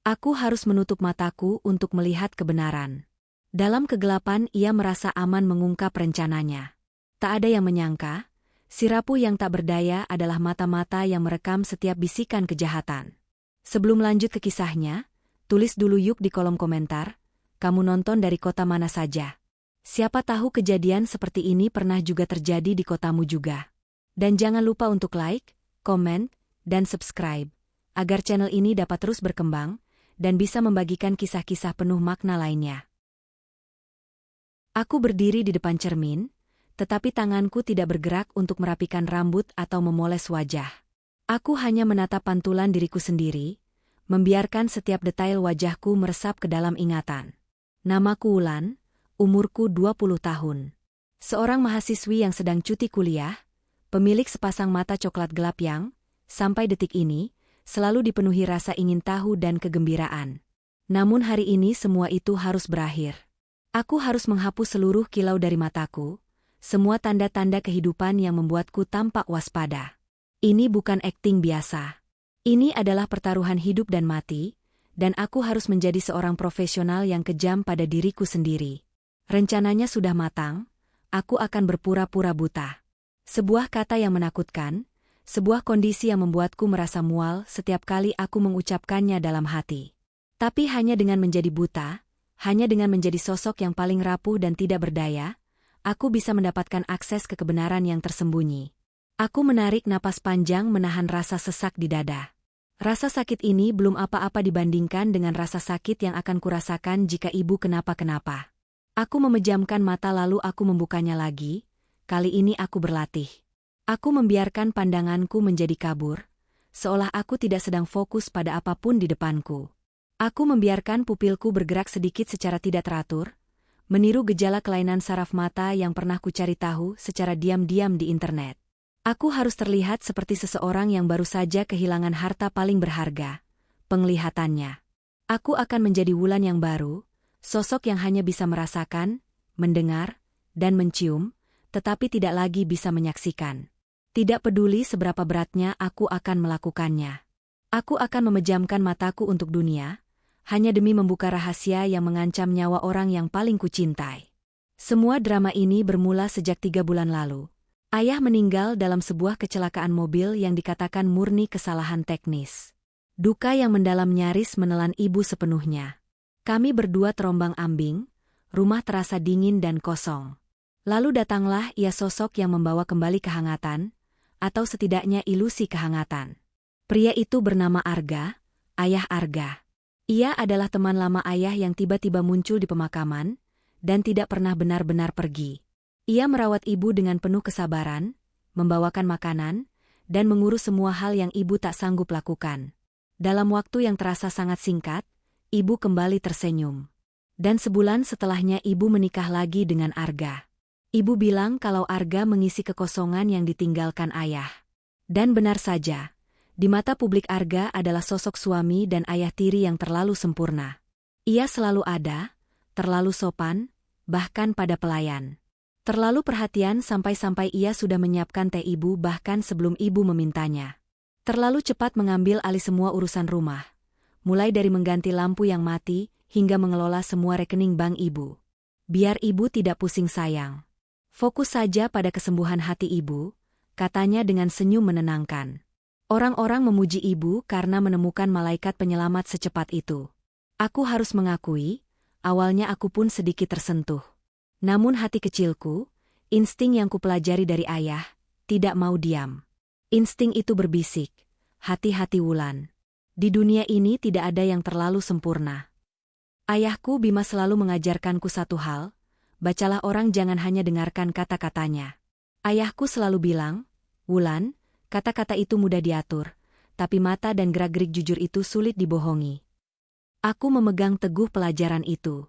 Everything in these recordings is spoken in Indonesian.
Aku harus menutup mataku untuk melihat kebenaran. Dalam kegelapan ia merasa aman mengungkap rencananya. Tak ada yang menyangka, si rapuh yang tak berdaya adalah mata-mata yang merekam setiap bisikan kejahatan. Sebelum lanjut ke kisahnya, tulis dulu yuk di kolom komentar, kamu nonton dari kota mana saja. Siapa tahu kejadian seperti ini pernah juga terjadi di kotamu juga. Dan jangan lupa untuk like, komen, dan subscribe, agar channel ini dapat terus berkembang, dan bisa membagikan kisah-kisah penuh makna lainnya. Aku berdiri di depan cermin, tetapi tanganku tidak bergerak untuk merapikan rambut atau memoles wajah. Aku hanya menatap pantulan diriku sendiri, membiarkan setiap detail wajahku meresap ke dalam ingatan. Namaku Wulan, umurku 20 tahun. Seorang mahasiswi yang sedang cuti kuliah, pemilik sepasang mata coklat gelap yang, sampai detik ini, selalu dipenuhi rasa ingin tahu dan kegembiraan. Namun hari ini semua itu harus berakhir. Aku harus menghapus seluruh kilau dari mataku, semua tanda-tanda kehidupan yang membuatku tampak waspada. Ini bukan akting biasa. Ini adalah pertaruhan hidup dan mati, dan aku harus menjadi seorang profesional yang kejam pada diriku sendiri. Rencananya sudah matang, aku akan berpura-pura buta. Sebuah kata yang menakutkan, sebuah kondisi yang membuatku merasa mual setiap kali aku mengucapkannya dalam hati. Tapi hanya dengan menjadi buta, hanya dengan menjadi sosok yang paling rapuh dan tidak berdaya, aku bisa mendapatkan akses ke kebenaran yang tersembunyi. Aku menarik napas panjang menahan rasa sesak di dada. Rasa sakit ini belum apa-apa dibandingkan dengan rasa sakit yang akan kurasakan jika ibu kenapa-kenapa. Aku memejamkan mata lalu aku membukanya lagi, kali ini aku berlatih. Aku membiarkan pandanganku menjadi kabur, seolah aku tidak sedang fokus pada apapun di depanku. Aku membiarkan pupilku bergerak sedikit secara tidak teratur, meniru gejala kelainan saraf mata yang pernah kucari tahu secara diam-diam di internet. Aku harus terlihat seperti seseorang yang baru saja kehilangan harta paling berharga, penglihatannya. Aku akan menjadi Wulan yang baru, sosok yang hanya bisa merasakan, mendengar, dan mencium, tetapi tidak lagi bisa menyaksikan. Tidak peduli seberapa beratnya aku akan melakukannya. Aku akan memejamkan mataku untuk dunia, hanya demi membuka rahasia yang mengancam nyawa orang yang paling kucintai. Semua drama ini bermula sejak 3 bulan lalu. Ayah meninggal dalam sebuah kecelakaan mobil yang dikatakan murni kesalahan teknis. Duka yang mendalam nyaris menelan ibu sepenuhnya. Kami berdua terombang-ambing, rumah terasa dingin dan kosong. Lalu datanglah ia sosok yang membawa kembali kehangatan, atau setidaknya ilusi kehangatan. Pria itu bernama Arga, Ayah Arga. Ia adalah teman lama ayah yang tiba-tiba muncul di pemakaman, dan tidak pernah benar-benar pergi. Ia merawat ibu dengan penuh kesabaran, membawakan makanan, dan mengurus semua hal yang ibu tak sanggup lakukan. Dalam waktu yang terasa sangat singkat, ibu kembali tersenyum. Dan sebulan setelahnya ibu menikah lagi dengan Arga. Ibu bilang kalau Arga mengisi kekosongan yang ditinggalkan ayah. Dan benar saja, di mata publik Arga adalah sosok suami dan ayah tiri yang terlalu sempurna. Ia selalu ada, terlalu sopan, bahkan pada pelayan. Terlalu perhatian sampai-sampai ia sudah menyiapkan teh ibu bahkan sebelum ibu memintanya. Terlalu cepat mengambil alih semua urusan rumah, mulai dari mengganti lampu yang mati hingga mengelola semua rekening bank ibu. Biar ibu tidak pusing sayang. Fokus saja pada kesembuhan hati ibu, katanya dengan senyum menenangkan. Orang-orang memuji ibu karena menemukan malaikat penyelamat secepat itu. Aku harus mengakui, awalnya aku pun sedikit tersentuh. Namun hati kecilku, insting yang kupelajari dari ayah, tidak mau diam. Insting itu berbisik, hati-hati Wulan. Di dunia ini tidak ada yang terlalu sempurna. Ayahku Bima selalu mengajarkanku satu hal, bacalah orang jangan hanya dengarkan kata-katanya. Ayahku selalu bilang, Wulan, kata-kata itu mudah diatur, tapi mata dan gerak-gerik jujur itu sulit dibohongi. Aku memegang teguh pelajaran itu.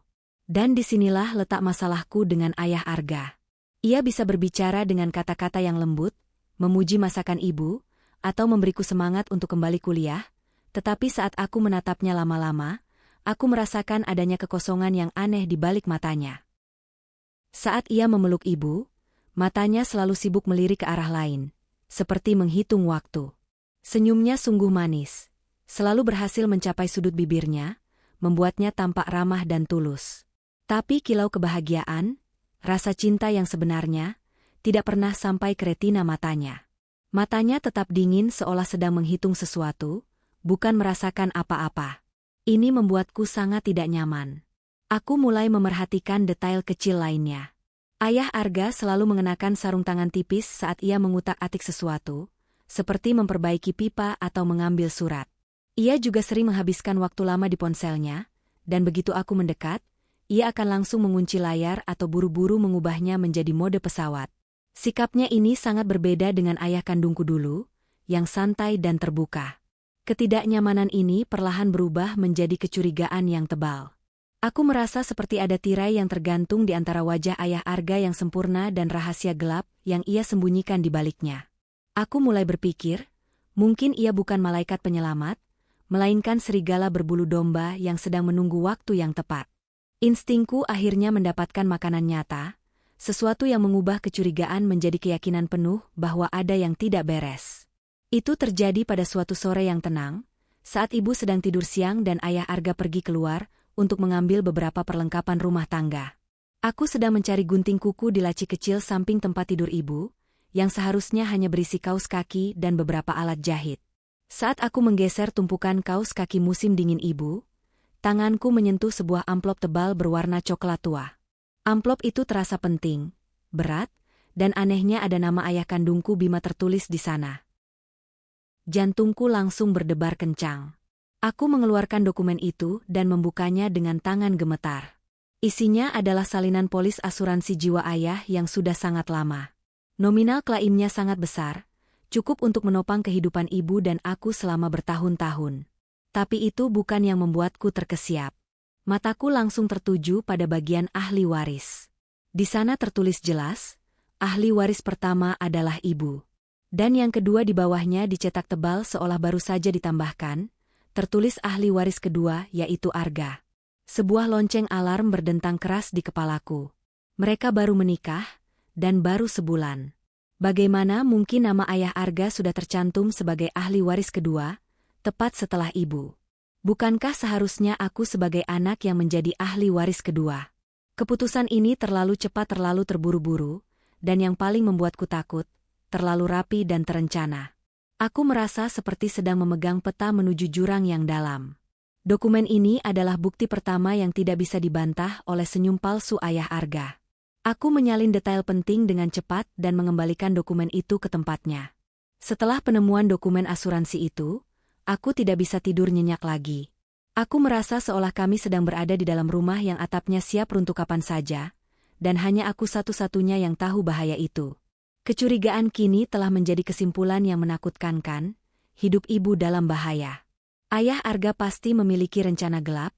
Dan disinilah letak masalahku dengan ayah Arga. Ia bisa berbicara dengan kata-kata yang lembut, memuji masakan ibu, atau memberiku semangat untuk kembali kuliah, tetapi saat aku menatapnya lama-lama, aku merasakan adanya kekosongan yang aneh di balik matanya. Saat ia memeluk ibu, matanya selalu sibuk melirik ke arah lain, seperti menghitung waktu. Senyumnya sungguh manis, Selalu berhasil mencapai sudut bibirnya, membuatnya tampak ramah dan tulus. Tapi kilau kebahagiaan, rasa cinta yang sebenarnya, tidak pernah sampai ke retina matanya. Matanya tetap dingin seolah sedang menghitung sesuatu, bukan merasakan apa-apa. Ini membuatku sangat tidak nyaman. Aku mulai memerhatikan detail kecil lainnya. Ayah Arga selalu mengenakan sarung tangan tipis saat ia mengutak-atik sesuatu, seperti memperbaiki pipa atau mengambil surat. Ia juga sering menghabiskan waktu lama di ponselnya, dan begitu aku mendekat, ia akan langsung mengunci layar atau buru-buru mengubahnya menjadi mode pesawat. Sikapnya ini sangat berbeda dengan ayah kandungku dulu, yang santai dan terbuka. Ketidaknyamanan ini perlahan berubah menjadi kecurigaan yang tebal. Aku merasa seperti ada tirai yang tergantung di antara wajah ayah Arga yang sempurna dan rahasia gelap yang ia sembunyikan di baliknya. Aku mulai berpikir, mungkin ia bukan malaikat penyelamat, melainkan serigala berbulu domba yang sedang menunggu waktu yang tepat. Instingku akhirnya mendapatkan makanan nyata, sesuatu yang mengubah kecurigaan menjadi keyakinan penuh bahwa ada yang tidak beres. Itu terjadi pada suatu sore yang tenang, saat ibu sedang tidur siang dan ayah Arga pergi keluar untuk mengambil beberapa perlengkapan rumah tangga. Aku sedang mencari gunting kuku di laci kecil samping tempat tidur ibu, yang seharusnya hanya berisi kaos kaki dan beberapa alat jahit. Saat aku menggeser tumpukan kaos kaki musim dingin ibu, tanganku menyentuh sebuah amplop tebal berwarna coklat tua. Amplop itu terasa penting, berat, dan anehnya ada nama ayah kandungku Bima tertulis di sana. Jantungku langsung berdebar kencang. Aku mengeluarkan dokumen itu dan membukanya dengan tangan gemetar. Isinya adalah salinan polis asuransi jiwa ayah yang sudah sangat lama. Nominal klaimnya sangat besar, cukup untuk menopang kehidupan ibu dan aku selama bertahun-tahun. Tapi itu bukan yang membuatku terkesiap. Mataku langsung tertuju pada bagian ahli waris. Di sana tertulis jelas, ahli waris pertama adalah ibu. Dan yang kedua di bawahnya dicetak tebal seolah baru saja ditambahkan, tertulis ahli waris kedua yaitu Arga. Sebuah lonceng alarm berdentang keras di kepalaku. Mereka baru menikah, dan baru sebulan. Bagaimana mungkin nama ayah Arga sudah tercantum sebagai ahli waris kedua, tepat setelah ibu? Bukankah seharusnya aku sebagai anak yang menjadi ahli waris kedua? Keputusan ini terlalu cepat, terlalu terburu-buru, dan yang paling membuatku takut, terlalu rapi dan terencana. Aku merasa seperti sedang memegang peta menuju jurang yang dalam. Dokumen ini adalah bukti pertama yang tidak bisa dibantah oleh senyum palsu ayah Arga. Aku menyalin detail penting dengan cepat dan mengembalikan dokumen itu ke tempatnya. Setelah penemuan dokumen asuransi itu, aku tidak bisa tidur nyenyak lagi. Aku merasa seolah kami sedang berada di dalam rumah yang atapnya siap runtuh kapan saja, dan hanya aku satu-satunya yang tahu bahaya itu. Kecurigaan kini telah menjadi kesimpulan yang menakutkan kan, hidup ibu dalam bahaya. Ayah Arga pasti memiliki rencana gelap,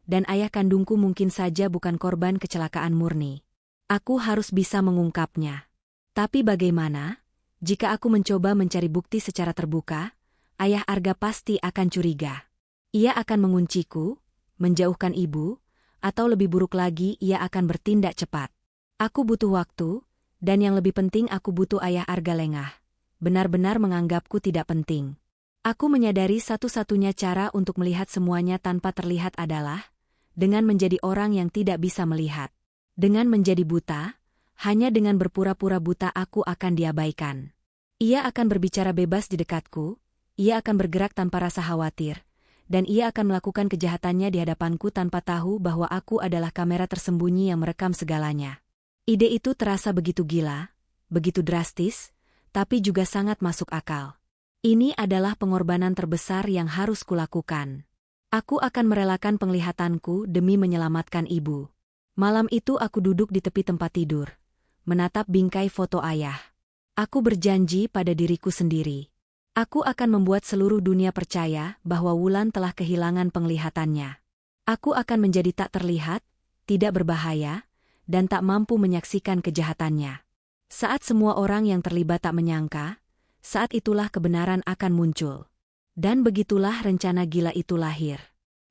dan ayah kandungku mungkin saja bukan korban kecelakaan murni. Aku harus bisa mengungkapnya. Tapi bagaimana, jika aku mencoba mencari bukti secara terbuka, ayah Arga pasti akan curiga. Ia akan mengunciku, menjauhkan ibu, atau lebih buruk lagi ia akan bertindak cepat. Aku butuh waktu, dan yang lebih penting aku butuh ayah Arga lengah. Benar-benar menganggapku tidak penting. Aku menyadari satu-satunya cara untuk melihat semuanya tanpa terlihat adalah dengan menjadi orang yang tidak bisa melihat. Dengan menjadi buta, hanya dengan berpura-pura buta aku akan diabaikan. Ia akan berbicara bebas di dekatku, ia akan bergerak tanpa rasa khawatir, dan ia akan melakukan kejahatannya di hadapanku tanpa tahu bahwa aku adalah kamera tersembunyi yang merekam segalanya. Ide itu terasa begitu gila, begitu drastis, tapi juga sangat masuk akal. Ini adalah pengorbanan terbesar yang harus kulakukan. Aku akan merelakan penglihatanku demi menyelamatkan ibu. Malam itu aku duduk di tepi tempat tidur, menatap bingkai foto ayah. Aku berjanji pada diriku sendiri. Aku akan membuat seluruh dunia percaya bahwa Wulan telah kehilangan penglihatannya. Aku akan menjadi tak terlihat, tidak berbahaya, dan tak mampu menyaksikan kejahatannya. Saat semua orang yang terlibat tak menyangka, saat itulah kebenaran akan muncul. Dan begitulah rencana gila itu lahir.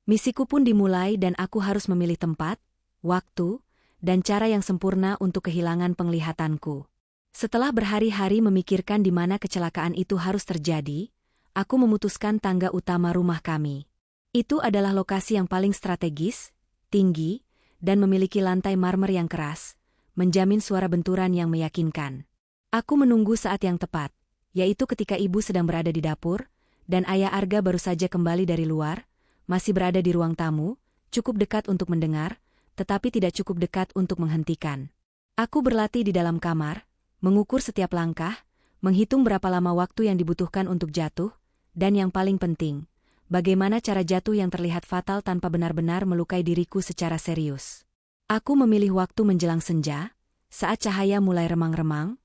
Misiku pun dimulai dan aku harus memilih tempat, waktu, dan cara yang sempurna untuk kehilangan penglihatanku. Setelah berhari-hari memikirkan di mana kecelakaan itu harus terjadi, aku memutuskan tangga utama rumah kami. Itu adalah lokasi yang paling strategis, tinggi, dan memiliki lantai marmer yang keras, menjamin suara benturan yang meyakinkan. Aku menunggu saat yang tepat, yaitu ketika ibu sedang berada di dapur, dan ayah Arga baru saja kembali dari luar, masih berada di ruang tamu, cukup dekat untuk mendengar, tetapi tidak cukup dekat untuk menghentikan. Aku berlatih di dalam kamar, mengukur setiap langkah, menghitung berapa lama waktu yang dibutuhkan untuk jatuh, dan yang paling penting, bagaimana cara jatuh yang terlihat fatal tanpa benar-benar melukai diriku secara serius. Aku memilih waktu menjelang senja, saat cahaya mulai remang-remang,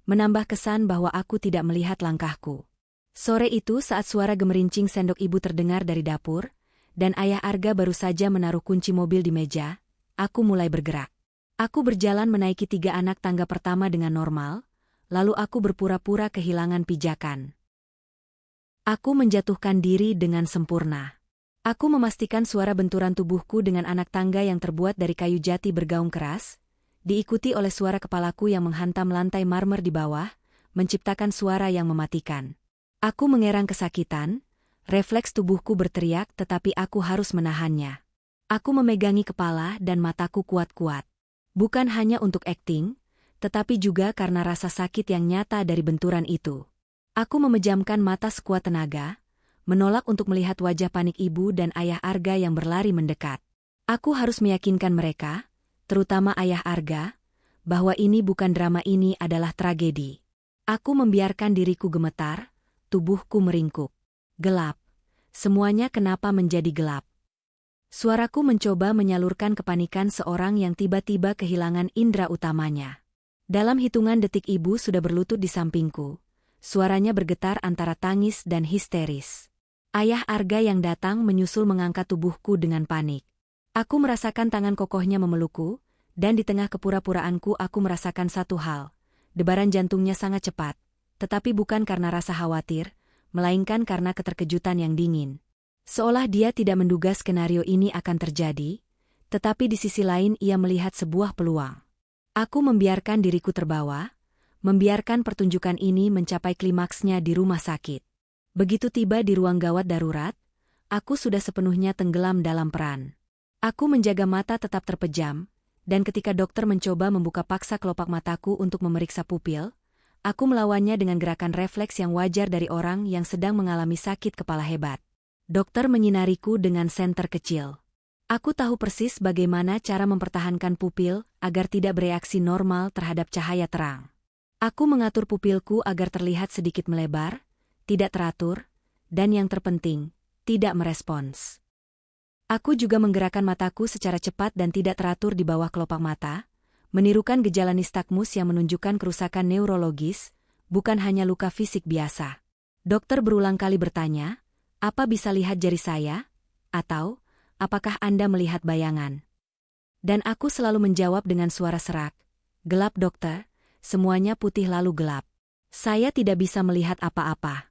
menambah kesan bahwa aku tidak melihat langkahku. Sore itu saat suara gemerincing sendok ibu terdengar dari dapur, dan ayah Arga baru saja menaruh kunci mobil di meja, aku mulai bergerak. Aku berjalan menaiki 3 anak tangga pertama dengan normal, lalu aku berpura-pura kehilangan pijakan. Aku menjatuhkan diri dengan sempurna. Aku memastikan suara benturan tubuhku dengan anak tangga yang terbuat dari kayu jati bergaung keras, diikuti oleh suara kepalaku yang menghantam lantai marmer di bawah, menciptakan suara yang mematikan. Aku mengerang kesakitan, refleks tubuhku berteriak tetapi aku harus menahannya. Aku memegangi kepala dan mataku kuat-kuat. Bukan hanya untuk akting, tetapi juga karena rasa sakit yang nyata dari benturan itu. Aku memejamkan mata sekuat tenaga, menolak untuk melihat wajah panik ibu dan ayah Arga yang berlari mendekat. Aku harus meyakinkan mereka, terutama ayah Arga, bahwa ini bukan drama, ini adalah tragedi. Aku membiarkan diriku gemetar, tubuhku meringkuk. Gelap. Semuanya kenapa menjadi gelap? Suaraku mencoba menyalurkan kepanikan seorang yang tiba-tiba kehilangan indera utamanya. Dalam hitungan detik ibu sudah berlutut di sampingku. Suaranya bergetar antara tangis dan histeris. Ayah Arga yang datang menyusul mengangkat tubuhku dengan panik. Aku merasakan tangan kokohnya memelukku, dan di tengah kepura-puraanku aku merasakan satu hal. Debaran jantungnya sangat cepat, tetapi bukan karena rasa khawatir, melainkan karena keterkejutan yang dingin. Seolah dia tidak menduga skenario ini akan terjadi, tetapi di sisi lain ia melihat sebuah peluang. Aku membiarkan diriku terbawa, membiarkan pertunjukan ini mencapai klimaksnya di rumah sakit. Begitu tiba di ruang gawat darurat, aku sudah sepenuhnya tenggelam dalam peran. Aku menjaga mata tetap terpejam, dan ketika dokter mencoba membuka paksa kelopak mataku untuk memeriksa pupil, aku melawannya dengan gerakan refleks yang wajar dari orang yang sedang mengalami sakit kepala hebat. Dokter menyinariku dengan senter kecil. Aku tahu persis bagaimana cara mempertahankan pupil agar tidak bereaksi normal terhadap cahaya terang. Aku mengatur pupilku agar terlihat sedikit melebar, tidak teratur, dan yang terpenting, tidak merespons. Aku juga menggerakkan mataku secara cepat dan tidak teratur di bawah kelopak mata, menirukan gejala nistagmus yang menunjukkan kerusakan neurologis, bukan hanya luka fisik biasa. Dokter berulang kali bertanya, apa bisa lihat jari saya? Atau, apakah Anda melihat bayangan? Dan aku selalu menjawab dengan suara serak, gelap dokter, semuanya putih lalu gelap. Saya tidak bisa melihat apa-apa.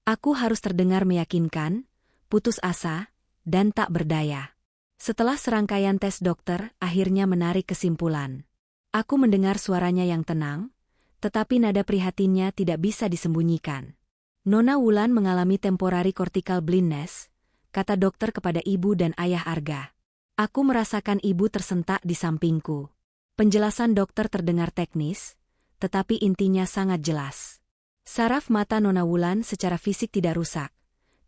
Aku harus terdengar meyakinkan, putus asa, dan tak berdaya. Setelah serangkaian tes dokter akhirnya menarik kesimpulan. Aku mendengar suaranya yang tenang, tetapi nada prihatinnya tidak bisa disembunyikan. Nona Wulan mengalami temporary cortical blindness, kata dokter kepada ibu dan ayah Arga. Aku merasakan ibu tersentak di sampingku. Penjelasan dokter terdengar teknis, tetapi intinya sangat jelas. Saraf mata Nona Wulan secara fisik tidak rusak,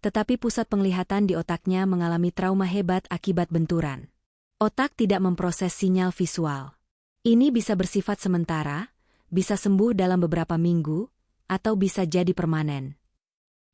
tetapi pusat penglihatan di otaknya mengalami trauma hebat akibat benturan. Otak tidak memproses sinyal visual. Ini bisa bersifat sementara, bisa sembuh dalam beberapa minggu, atau bisa jadi permanen.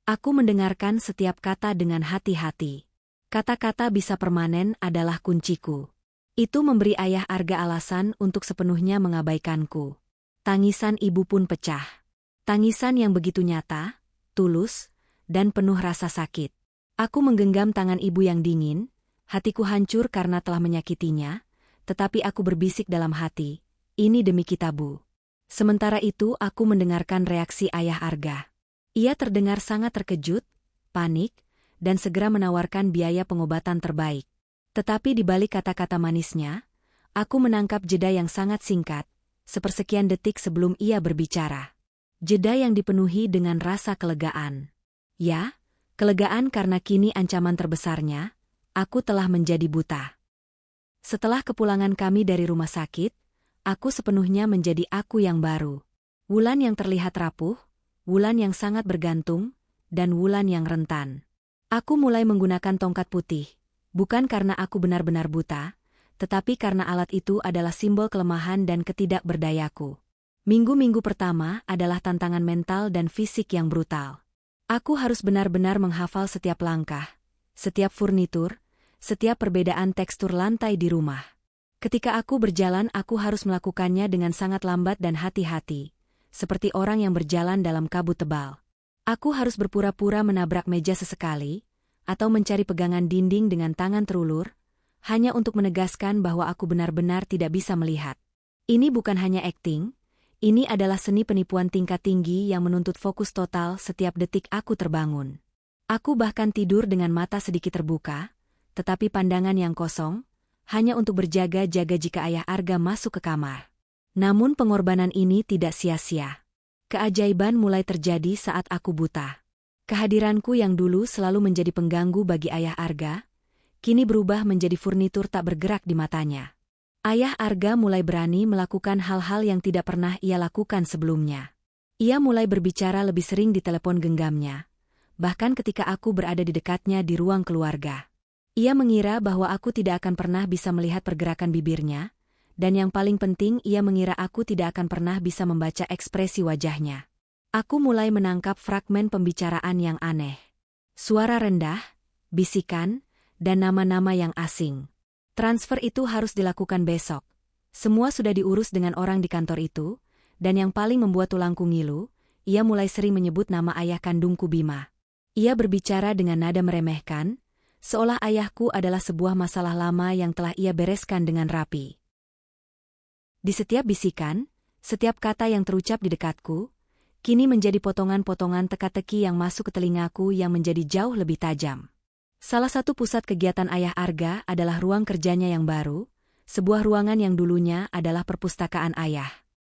Aku mendengarkan setiap kata dengan hati-hati. Kata-kata bisa permanen adalah kunciku. Itu memberi ayah Arga alasan untuk sepenuhnya mengabaikanku. Tangisan ibu pun pecah. Tangisan yang begitu nyata, tulus, dan penuh rasa sakit. Aku menggenggam tangan ibu yang dingin, hatiku hancur karena telah menyakitinya, tetapi aku berbisik dalam hati, ini demi kita Bu. Sementara itu aku mendengarkan reaksi ayah Arga. Ia terdengar sangat terkejut, panik, dan segera menawarkan biaya pengobatan terbaik. Tetapi di balik kata-kata manisnya, aku menangkap jeda yang sangat singkat, sepersekian detik sebelum ia berbicara. Jeda yang dipenuhi dengan rasa kelegaan. Ya, kelegaan karena kini ancaman terbesarnya, aku telah menjadi buta. Setelah kepulangan kami dari rumah sakit, aku sepenuhnya menjadi aku yang baru. Wulan yang terlihat rapuh, Wulan yang sangat bergantung, dan Wulan yang rentan. Aku mulai menggunakan tongkat putih, bukan karena aku benar-benar buta, tetapi karena alat itu adalah simbol kelemahan dan ketidakberdayaku. Minggu-minggu pertama adalah tantangan mental dan fisik yang brutal. Aku harus benar-benar menghafal setiap langkah, setiap furnitur, setiap perbedaan tekstur lantai di rumah. Ketika aku berjalan, aku harus melakukannya dengan sangat lambat dan hati-hati, seperti orang yang berjalan dalam kabut tebal. Aku harus berpura-pura menabrak meja sesekali, atau mencari pegangan dinding dengan tangan terulur, hanya untuk menegaskan bahwa aku benar-benar tidak bisa melihat. Ini bukan hanya akting, ini adalah seni penipuan tingkat tinggi yang menuntut fokus total setiap detik aku terbangun. Aku bahkan tidur dengan mata sedikit terbuka, tetapi pandangan yang kosong, hanya untuk berjaga-jaga jika Ayah Arga masuk ke kamar. Namun pengorbanan ini tidak sia-sia. Keajaiban mulai terjadi saat aku buta. Kehadiranku yang dulu selalu menjadi pengganggu bagi Ayah Arga, kini berubah menjadi furnitur tak bergerak di matanya. Ayah Arga mulai berani melakukan hal-hal yang tidak pernah ia lakukan sebelumnya. Ia mulai berbicara lebih sering di telepon genggamnya, bahkan ketika aku berada di dekatnya di ruang keluarga. Ia mengira bahwa aku tidak akan pernah bisa melihat pergerakan bibirnya, dan yang paling penting ia mengira aku tidak akan pernah bisa membaca ekspresi wajahnya. Aku mulai menangkap fragmen pembicaraan yang aneh. Suara rendah, bisikan, dan nama-nama yang asing. Transfer itu harus dilakukan besok. Semua sudah diurus dengan orang di kantor itu, dan yang paling membuat tulangku ngilu, ia mulai sering menyebut nama ayah kandungku Bima. Ia berbicara dengan nada meremehkan, seolah ayahku adalah sebuah masalah lama yang telah ia bereskan dengan rapi. Di setiap bisikan, setiap kata yang terucap di dekatku, kini menjadi potongan-potongan teka-teki yang masuk ke telingaku yang menjadi jauh lebih tajam. Salah satu pusat kegiatan Ayah Arga adalah ruang kerjanya yang baru, sebuah ruangan yang dulunya adalah perpustakaan ayah.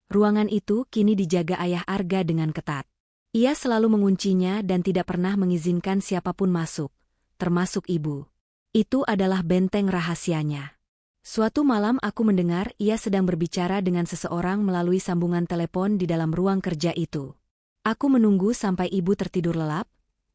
Ruangan itu kini dijaga Ayah Arga dengan ketat. Ia selalu menguncinya dan tidak pernah mengizinkan siapapun masuk, termasuk ibu. Itu adalah benteng rahasianya. Suatu malam aku mendengar ia sedang berbicara dengan seseorang melalui sambungan telepon di dalam ruang kerja itu. Aku menunggu sampai ibu tertidur lelap,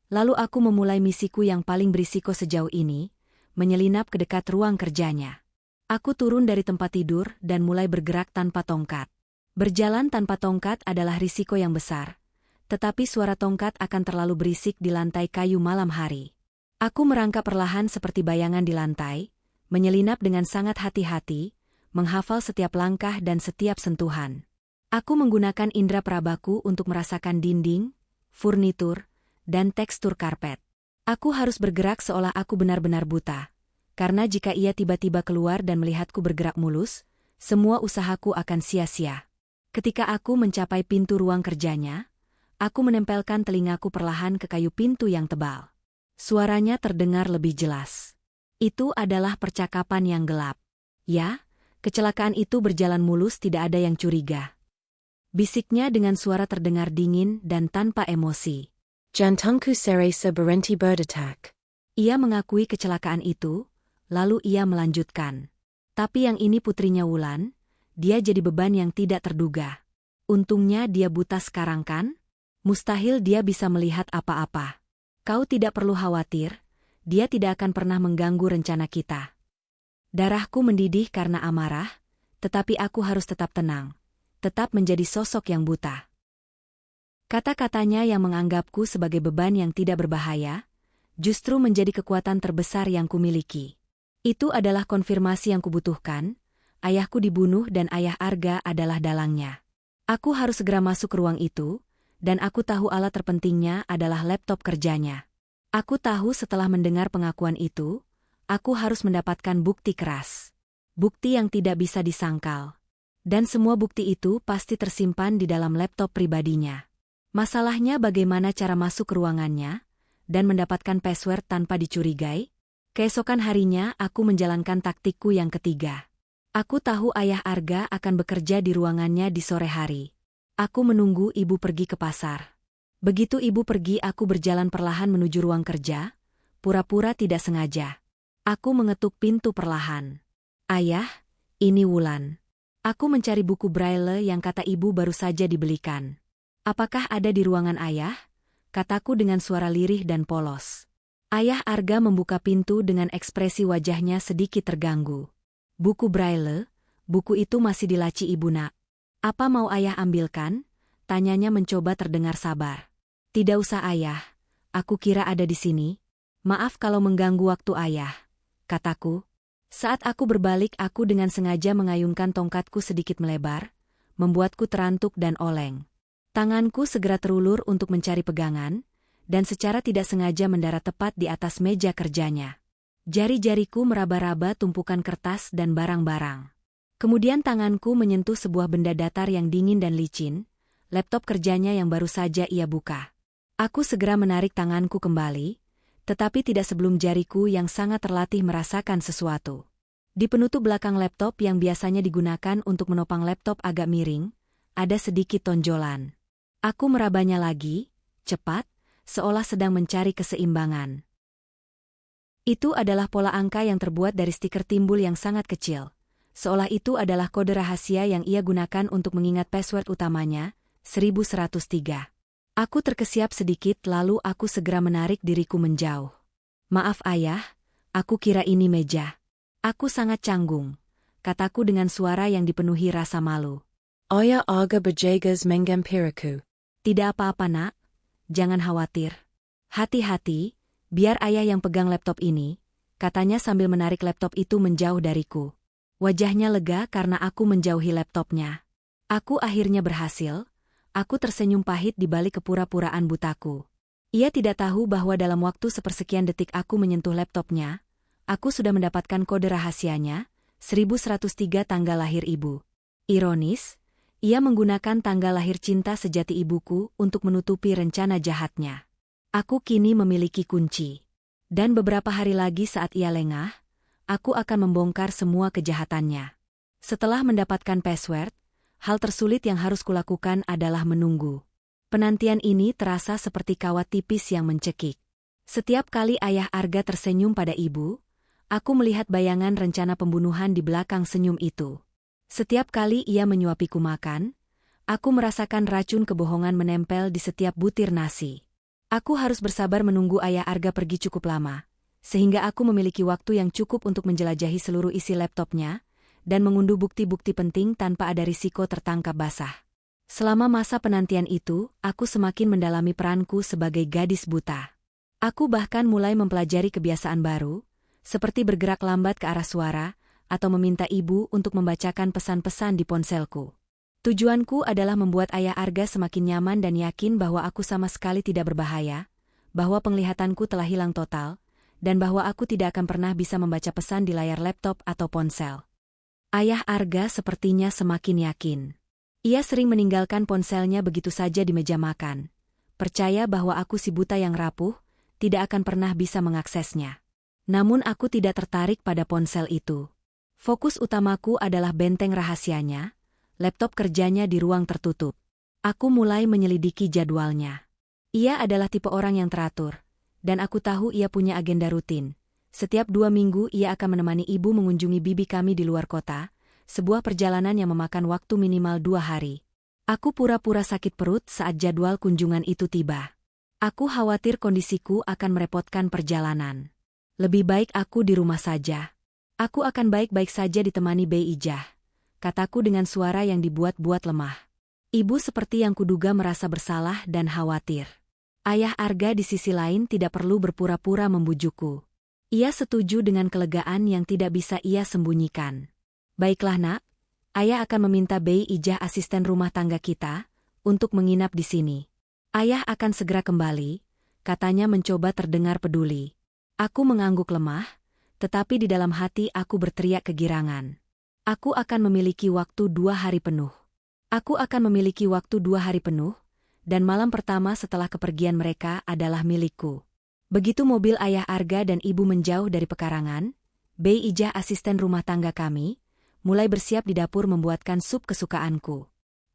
lalu aku memulai misiku yang paling berisiko sejauh ini, menyelinap ke dekat ruang kerjanya. Aku turun dari tempat tidur dan mulai bergerak tanpa tongkat. Berjalan tanpa tongkat adalah risiko yang besar, tetapi suara tongkat akan terlalu berisik di lantai kayu malam hari. Aku merangkak perlahan seperti bayangan di lantai, menyelinap dengan sangat hati-hati, menghafal setiap langkah dan setiap sentuhan. Aku menggunakan indera perabaku untuk merasakan dinding, furnitur, dan tekstur karpet. Aku harus bergerak seolah aku benar-benar buta, karena jika ia tiba-tiba keluar dan melihatku bergerak mulus, semua usahaku akan sia-sia. Ketika aku mencapai pintu ruang kerjanya, aku menempelkan telingaku perlahan ke kayu pintu yang tebal. Suaranya terdengar lebih jelas. Itu adalah percakapan yang gelap. Ya, kecelakaan itu berjalan mulus, tidak ada yang curiga. Bisiknya dengan suara terdengar dingin dan tanpa emosi. Jantungku serasa berhenti berdetak. Ia mengakui kecelakaan itu, lalu ia melanjutkan. Tapi yang ini putrinya Wulan, dia jadi beban yang tidak terduga. Untungnya dia buta sekarang kan? Mustahil dia bisa melihat apa-apa. Kau tidak perlu khawatir. Dia tidak akan pernah mengganggu rencana kita. Darahku mendidih karena amarah, tetapi aku harus tetap tenang, tetap menjadi sosok yang buta. Kata-katanya yang menganggapku sebagai beban yang tidak berbahaya, justru menjadi kekuatan terbesar yang kumiliki. Itu adalah konfirmasi yang kubutuhkan, ayahku dibunuh dan Ayah Arga adalah dalangnya. Aku harus segera masuk ke ruang itu, dan aku tahu alat terpentingnya adalah laptop kerjanya. Aku tahu setelah mendengar pengakuan itu, aku harus mendapatkan bukti keras. Bukti yang tidak bisa disangkal. Dan semua bukti itu pasti tersimpan di dalam laptop pribadinya. Masalahnya bagaimana cara masuk ke ruangannya, dan mendapatkan password tanpa dicurigai? Keesokan harinya aku menjalankan taktikku yang ketiga. Aku tahu Ayah Arga akan bekerja di ruangannya di sore hari. Aku menunggu ibu pergi ke pasar. Begitu ibu pergi, aku berjalan perlahan menuju ruang kerja, pura-pura tidak sengaja. Aku mengetuk pintu perlahan. Ayah, ini Wulan. Aku mencari buku braille yang kata ibu baru saja dibelikan. Apakah ada di ruangan ayah? Kataku dengan suara lirih dan polos. Ayah Arga membuka pintu dengan ekspresi wajahnya sedikit terganggu. Buku braille? Buku itu masih di laci ibu, nak. Apa mau ayah ambilkan? Tanyanya mencoba terdengar sabar. Tidak usah ayah, aku kira ada di sini. Maaf kalau mengganggu waktu ayah, kataku. Saat aku berbalik, aku dengan sengaja mengayunkan tongkatku sedikit melebar, membuatku terantuk dan oleng. Tanganku segera terulur untuk mencari pegangan, dan secara tidak sengaja mendarat tepat di atas meja kerjanya. Jari-jariku meraba-raba tumpukan kertas dan barang-barang. Kemudian tanganku menyentuh sebuah benda datar yang dingin dan licin, laptop kerjanya yang baru saja ia buka. Aku segera menarik tanganku kembali, tetapi tidak sebelum jariku yang sangat terlatih merasakan sesuatu. Di penutup belakang laptop yang biasanya digunakan untuk menopang laptop agak miring, ada sedikit tonjolan. Aku merabanya lagi, cepat, seolah sedang mencari keseimbangan. Itu adalah pola angka yang terbuat dari stiker timbul yang sangat kecil. Seolah itu adalah kode rahasia yang ia gunakan untuk mengingat password utamanya, 1103. Aku terkesiap sedikit lalu aku segera menarik diriku menjauh. Maaf ayah, aku kira ini meja. Aku sangat canggung, kataku dengan suara yang dipenuhi rasa malu. Ayah Arga berjagas mengampiriku. Tidak apa-apa nak, jangan khawatir. Hati-hati, biar ayah yang pegang laptop ini, katanya sambil menarik laptop itu menjauh dariku. Wajahnya lega karena aku menjauhi laptopnya. Aku akhirnya berhasil, aku tersenyum pahit di balik kepura-puraan butaku. Ia tidak tahu bahwa dalam waktu sepersekian detik aku menyentuh laptopnya, aku sudah mendapatkan kode rahasianya, 1103 tanggal lahir ibu. Ironis, ia menggunakan tanggal lahir cinta sejati ibuku untuk menutupi rencana jahatnya. Aku kini memiliki kunci. Dan beberapa hari lagi saat ia lengah, aku akan membongkar semua kejahatannya. Setelah mendapatkan password, hal tersulit yang harus kulakukan adalah menunggu. Penantian ini terasa seperti kawat tipis yang mencekik. Setiap kali ayah Arga tersenyum pada ibu, aku melihat bayangan rencana pembunuhan di belakang senyum itu. Setiap kali ia menyuapiku makan, aku merasakan racun kebohongan menempel di setiap butir nasi. Aku harus bersabar menunggu ayah Arga pergi cukup lama, sehingga aku memiliki waktu yang cukup untuk menjelajahi seluruh isi laptopnya, dan mengunduh bukti-bukti penting tanpa ada risiko tertangkap basah. Selama masa penantian itu, aku semakin mendalami peranku sebagai gadis buta. Aku bahkan mulai mempelajari kebiasaan baru, seperti bergerak lambat ke arah suara, atau meminta ibu untuk membacakan pesan-pesan di ponselku. Tujuanku adalah membuat ayah Arga semakin nyaman dan yakin bahwa aku sama sekali tidak berbahaya, bahwa penglihatanku telah hilang total, dan bahwa aku tidak akan pernah bisa membaca pesan di layar laptop atau ponsel. Ayah Arga sepertinya semakin yakin. Ia sering meninggalkan ponselnya begitu saja di meja makan, percaya bahwa aku si buta yang rapuh, tidak akan pernah bisa mengaksesnya. Namun aku tidak tertarik pada ponsel itu. Fokus utamaku adalah benteng rahasianya, laptop kerjanya di ruang tertutup. Aku mulai menyelidiki jadwalnya. Ia adalah tipe orang yang teratur, dan aku tahu ia punya agenda rutin. Setiap 2 minggu ia akan menemani ibu mengunjungi bibi kami di luar kota, sebuah perjalanan yang memakan waktu minimal 2 hari. Aku pura-pura sakit perut saat jadwal kunjungan itu tiba. Aku khawatir kondisiku akan merepotkan perjalanan. Lebih baik aku di rumah saja. Aku akan baik-baik saja ditemani Bei Ijah, kataku dengan suara yang dibuat-buat lemah. Ibu seperti yang kuduga merasa bersalah dan khawatir. Ayah Arga di sisi lain tidak perlu berpura-pura membujukku. Ia setuju dengan kelegaan yang tidak bisa ia sembunyikan. Baiklah nak, ayah akan meminta Bei Ijah asisten rumah tangga kita, untuk menginap di sini. Ayah akan segera kembali, katanya mencoba terdengar peduli. Aku mengangguk lemah, tetapi di dalam hati aku berteriak kegirangan. Aku akan memiliki waktu 2 hari penuh. Aku akan memiliki waktu 2 hari penuh, dan malam pertama setelah kepergian mereka adalah milikku. Begitu mobil ayah Arga dan ibu menjauh dari pekarangan, Bei Ijah asisten rumah tangga kami, mulai bersiap di dapur membuatkan sup kesukaanku.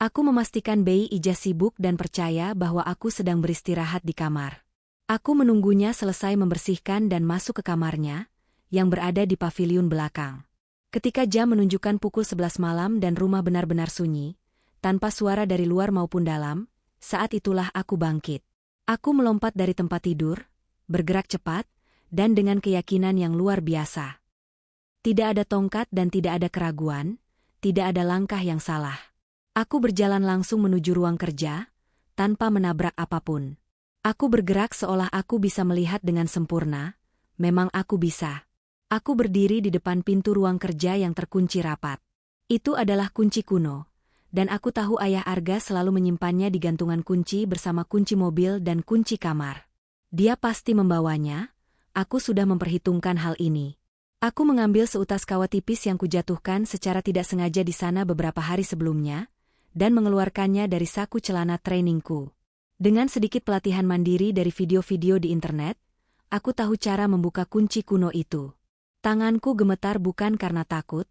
Aku memastikan Bei Ija sibuk dan percaya bahwa aku sedang beristirahat di kamar. Aku menunggunya selesai membersihkan dan masuk ke kamarnya, yang berada di paviliun belakang. Ketika jam menunjukkan pukul 11 malam dan rumah benar-benar sunyi, tanpa suara dari luar maupun dalam, saat itulah aku bangkit. Aku melompat dari tempat tidur, bergerak cepat, dan dengan keyakinan yang luar biasa. Tidak ada tongkat dan tidak ada keraguan, tidak ada langkah yang salah. Aku berjalan langsung menuju ruang kerja, tanpa menabrak apapun. Aku bergerak seolah aku bisa melihat dengan sempurna, memang aku bisa. Aku berdiri di depan pintu ruang kerja yang terkunci rapat. Itu adalah kunci kuno, dan aku tahu Ayah Arga selalu menyimpannya di gantungan kunci bersama kunci mobil dan kunci kamar. Dia pasti membawanya, aku sudah memperhitungkan hal ini. Aku mengambil seutas kawat tipis yang kujatuhkan secara tidak sengaja di sana beberapa hari sebelumnya, dan mengeluarkannya dari saku celana trainingku. Dengan sedikit pelatihan mandiri dari video-video di internet, aku tahu cara membuka kunci kuno itu. Tanganku gemetar bukan karena takut,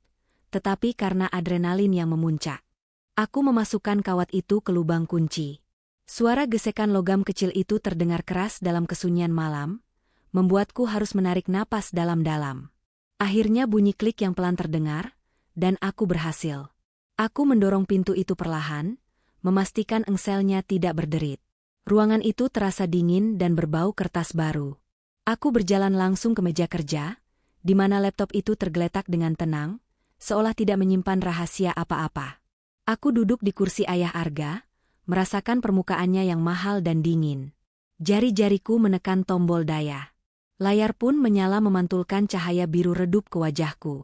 tetapi karena adrenalin yang memuncak. Aku memasukkan kawat itu ke lubang kunci. Suara gesekan logam kecil itu terdengar keras dalam kesunyian malam, membuatku harus menarik napas dalam-dalam. Akhirnya bunyi klik yang pelan terdengar, dan aku berhasil. Aku mendorong pintu itu perlahan, memastikan engselnya tidak berderit. Ruangan itu terasa dingin dan berbau kertas baru. Aku berjalan langsung ke meja kerja, di mana laptop itu tergeletak dengan tenang, seolah tidak menyimpan rahasia apa-apa. Aku duduk di kursi Ayah Arga, merasakan permukaannya yang mahal dan dingin. Jari-jariku menekan tombol daya. Layar pun menyala memantulkan cahaya biru redup ke wajahku.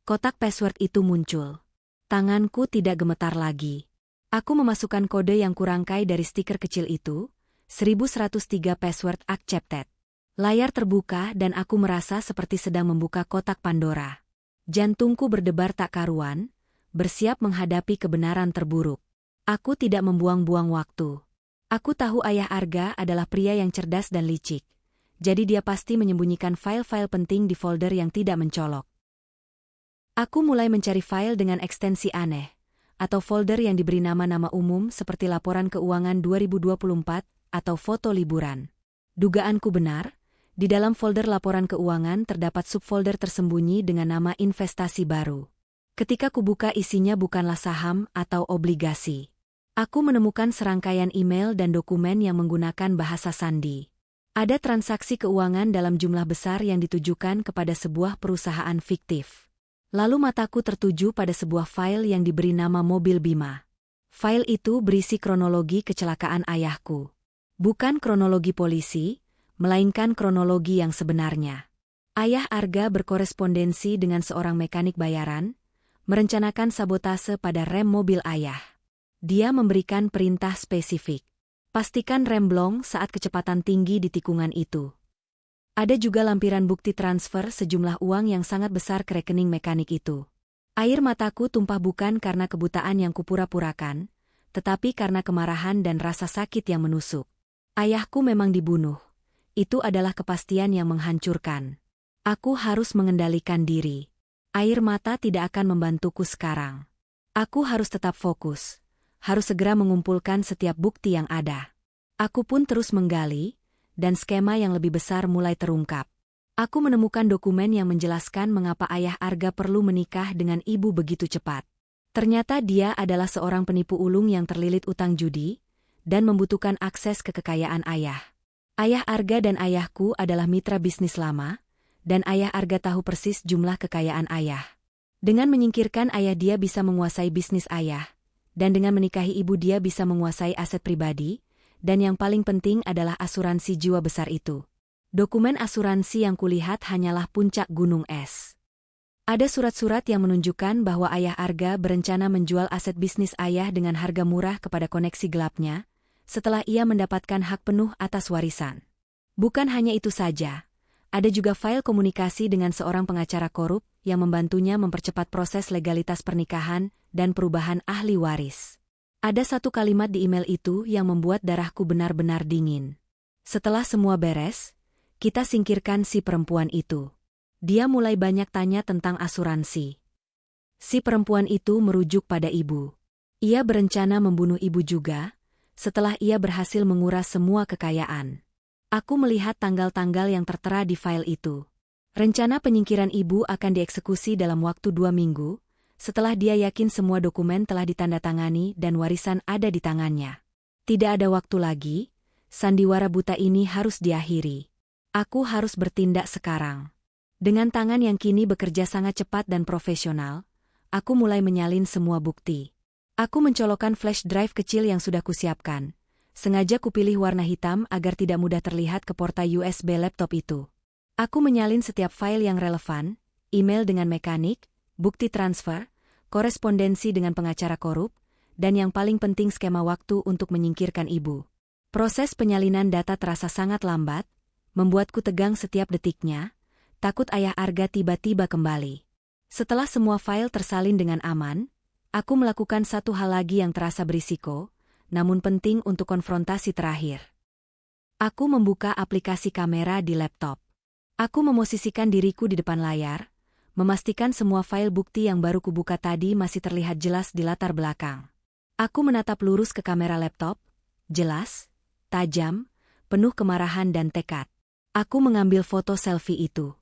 Kotak password itu muncul. Tanganku tidak gemetar lagi. Aku memasukkan kode yang kurangkai dari stiker kecil itu, 1103 password accepted. Layar terbuka dan aku merasa seperti sedang membuka kotak Pandora. Jantungku berdebar tak karuan, bersiap menghadapi kebenaran terburuk. Aku tidak membuang-buang waktu. Aku tahu Ayah Arga adalah pria yang cerdas dan licik, jadi dia pasti menyembunyikan file-file penting di folder yang tidak mencolok. Aku mulai mencari file dengan ekstensi aneh, atau folder yang diberi nama-nama umum seperti laporan keuangan 2024 atau foto liburan. Dugaanku benar, di dalam folder laporan keuangan terdapat subfolder tersembunyi dengan nama investasi baru. Ketika kubuka isinya bukanlah saham atau obligasi. Aku menemukan serangkaian email dan dokumen yang menggunakan bahasa sandi. Ada transaksi keuangan dalam jumlah besar yang ditujukan kepada sebuah perusahaan fiktif. Lalu mataku tertuju pada sebuah file yang diberi nama mobil Bima. File itu berisi kronologi kecelakaan ayahku. Bukan kronologi polisi, melainkan kronologi yang sebenarnya. Ayah Arga berkorespondensi dengan seorang mekanik bayaran, merencanakan sabotase pada rem mobil ayah. Dia memberikan perintah spesifik. Pastikan rem blong saat kecepatan tinggi di tikungan itu. Ada juga lampiran bukti transfer sejumlah uang yang sangat besar ke rekening mekanik itu. Air mataku tumpah bukan karena kebutaan yang kupura-purakan, tetapi karena kemarahan dan rasa sakit yang menusuk. Ayahku memang dibunuh. Itu adalah kepastian yang menghancurkan. Aku harus mengendalikan diri. Air mata tidak akan membantuku sekarang. Aku harus tetap fokus. Harus segera mengumpulkan setiap bukti yang ada. Aku pun terus menggali, dan skema yang lebih besar mulai terungkap. Aku menemukan dokumen yang menjelaskan mengapa Ayah Arga perlu menikah dengan ibu begitu cepat. Ternyata dia adalah seorang penipu ulung yang terlilit utang judi, dan membutuhkan akses ke kekayaan ayah. Ayah Arga dan ayahku adalah mitra bisnis lama, dan Ayah Arga tahu persis jumlah kekayaan ayah. Dengan menyingkirkan ayah dia bisa menguasai bisnis ayah, dan dengan menikahi ibu dia bisa menguasai aset pribadi, dan yang paling penting adalah asuransi jiwa besar itu. Dokumen asuransi yang kulihat hanyalah puncak gunung es. Ada surat-surat yang menunjukkan bahwa Ayah Arga berencana menjual aset bisnis ayah dengan harga murah kepada koneksi gelapnya, setelah ia mendapatkan hak penuh atas warisan. Bukan hanya itu saja, ada juga file komunikasi dengan seorang pengacara korup yang membantunya mempercepat proses legalitas pernikahan dan perubahan ahli waris. Ada satu kalimat di email itu yang membuat darahku benar-benar dingin. Setelah semua beres, kita singkirkan si perempuan itu. Dia mulai banyak tanya tentang asuransi. Si perempuan itu merujuk pada ibu. Ia berencana membunuh ibu juga, setelah ia berhasil menguras semua kekayaan. Aku melihat tanggal-tanggal yang tertera di file itu. Rencana penyingkiran ibu akan dieksekusi dalam waktu 2 minggu, setelah dia yakin semua dokumen telah ditandatangani dan warisan ada di tangannya. Tidak ada waktu lagi, sandiwara buta ini harus diakhiri. Aku harus bertindak sekarang. Dengan tangan yang kini bekerja sangat cepat dan profesional, aku mulai menyalin semua bukti. Aku mencolokkan flash drive kecil yang sudah kusiapkan. Sengaja kupilih warna hitam agar tidak mudah terlihat ke porta USB laptop itu. Aku menyalin setiap file yang relevan, email dengan mekanik, bukti transfer, korespondensi dengan pengacara korup, dan yang paling penting skema waktu untuk menyingkirkan ibu. Proses penyalinan data terasa sangat lambat, membuatku tegang setiap detiknya, takut ayah Arga tiba-tiba kembali. Setelah semua file tersalin dengan aman, aku melakukan satu hal lagi yang terasa berisiko, namun penting untuk konfrontasi terakhir. Aku membuka aplikasi kamera di laptop. Aku memosisikan diriku di depan layar, memastikan semua file bukti yang baru kubuka tadi masih terlihat jelas di latar belakang. Aku menatap lurus ke kamera laptop, jelas, tajam, penuh kemarahan dan tekad. Aku mengambil foto selfie itu.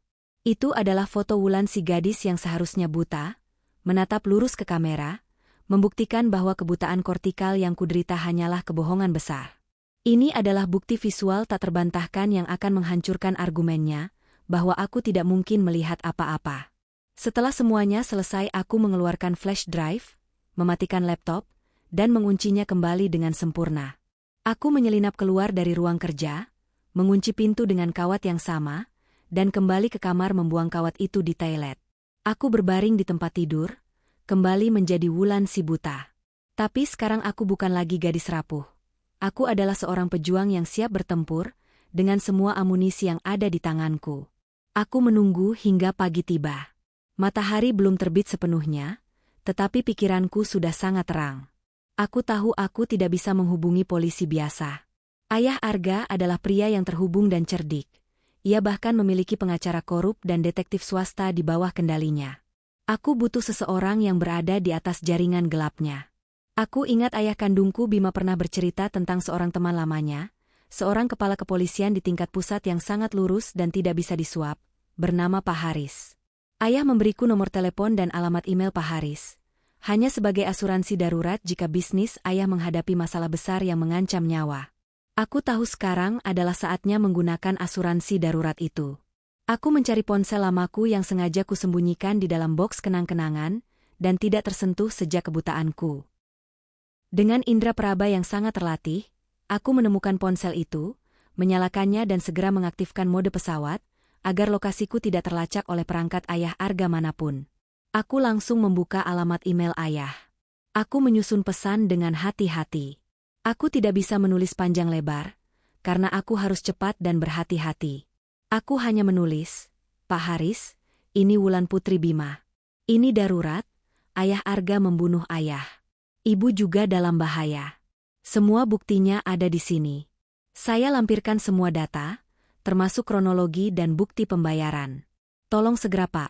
Itu adalah foto Wulan, si gadis yang seharusnya buta, menatap lurus ke kamera, membuktikan bahwa kebutaan kortikal yang kuderita hanyalah kebohongan besar. Ini adalah bukti visual tak terbantahkan yang akan menghancurkan argumennya, bahwa aku tidak mungkin melihat apa-apa. Setelah semuanya selesai, aku mengeluarkan flash drive, mematikan laptop, dan menguncinya kembali dengan sempurna. Aku menyelinap keluar dari ruang kerja, mengunci pintu dengan kawat yang sama, dan kembali ke kamar membuang kawat itu di toilet. Aku berbaring di tempat tidur, kembali menjadi Wulan si buta. Tapi sekarang aku bukan lagi gadis rapuh. Aku adalah seorang pejuang yang siap bertempur, dengan semua amunisi yang ada di tanganku. Aku menunggu hingga pagi tiba. Matahari belum terbit sepenuhnya, tetapi pikiranku sudah sangat terang. Aku tahu aku tidak bisa menghubungi polisi biasa. Ayah Arga adalah pria yang terhubung dan cerdik. Ia bahkan memiliki pengacara korup dan detektif swasta di bawah kendalinya. Aku butuh seseorang yang berada di atas jaringan gelapnya. Aku ingat ayah kandungku Bima pernah bercerita tentang seorang teman lamanya, seorang kepala kepolisian di tingkat pusat yang sangat lurus dan tidak bisa disuap, bernama Pak Haris. Ayah memberiku nomor telepon dan alamat email Pak Haris, hanya sebagai asuransi darurat jika bisnis ayah menghadapi masalah besar yang mengancam nyawa. Aku tahu sekarang adalah saatnya menggunakan asuransi darurat itu. Aku mencari ponsel lamaku yang sengaja kusembunyikan di dalam boks kenang-kenangan dan tidak tersentuh sejak kebutaanku. Dengan indera peraba yang sangat terlatih, aku menemukan ponsel itu, menyalakannya dan segera mengaktifkan mode pesawat, agar lokasiku tidak terlacak oleh perangkat ayah Arga manapun. Aku langsung membuka alamat email ayah. Aku menyusun pesan dengan hati-hati. Aku tidak bisa menulis panjang lebar, karena aku harus cepat dan berhati-hati. Aku hanya menulis, Pak Haris, ini Wulan Putri Bima. Ini darurat, ayah Arga membunuh ayah. Ibu juga dalam bahaya. Semua buktinya ada di sini. Saya lampirkan semua data, termasuk kronologi dan bukti pembayaran. Tolong segera Pak,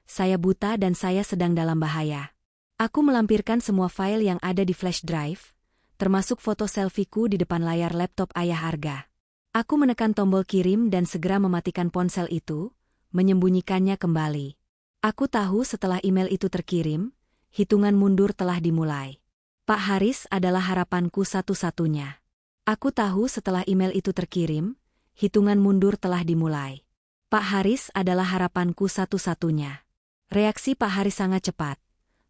saya buta dan saya sedang dalam bahaya. Aku melampirkan semua file yang ada di flash drive, termasuk foto selfieku di depan layar laptop ayah Arga. Aku menekan tombol kirim dan segera mematikan ponsel itu, menyembunyikannya kembali. Aku tahu setelah email itu terkirim, hitungan mundur telah dimulai. Pak Haris adalah harapanku satu-satunya. Aku tahu setelah email itu terkirim, hitungan mundur telah dimulai. Pak Haris adalah harapanku satu-satunya. Reaksi Pak Haris sangat cepat,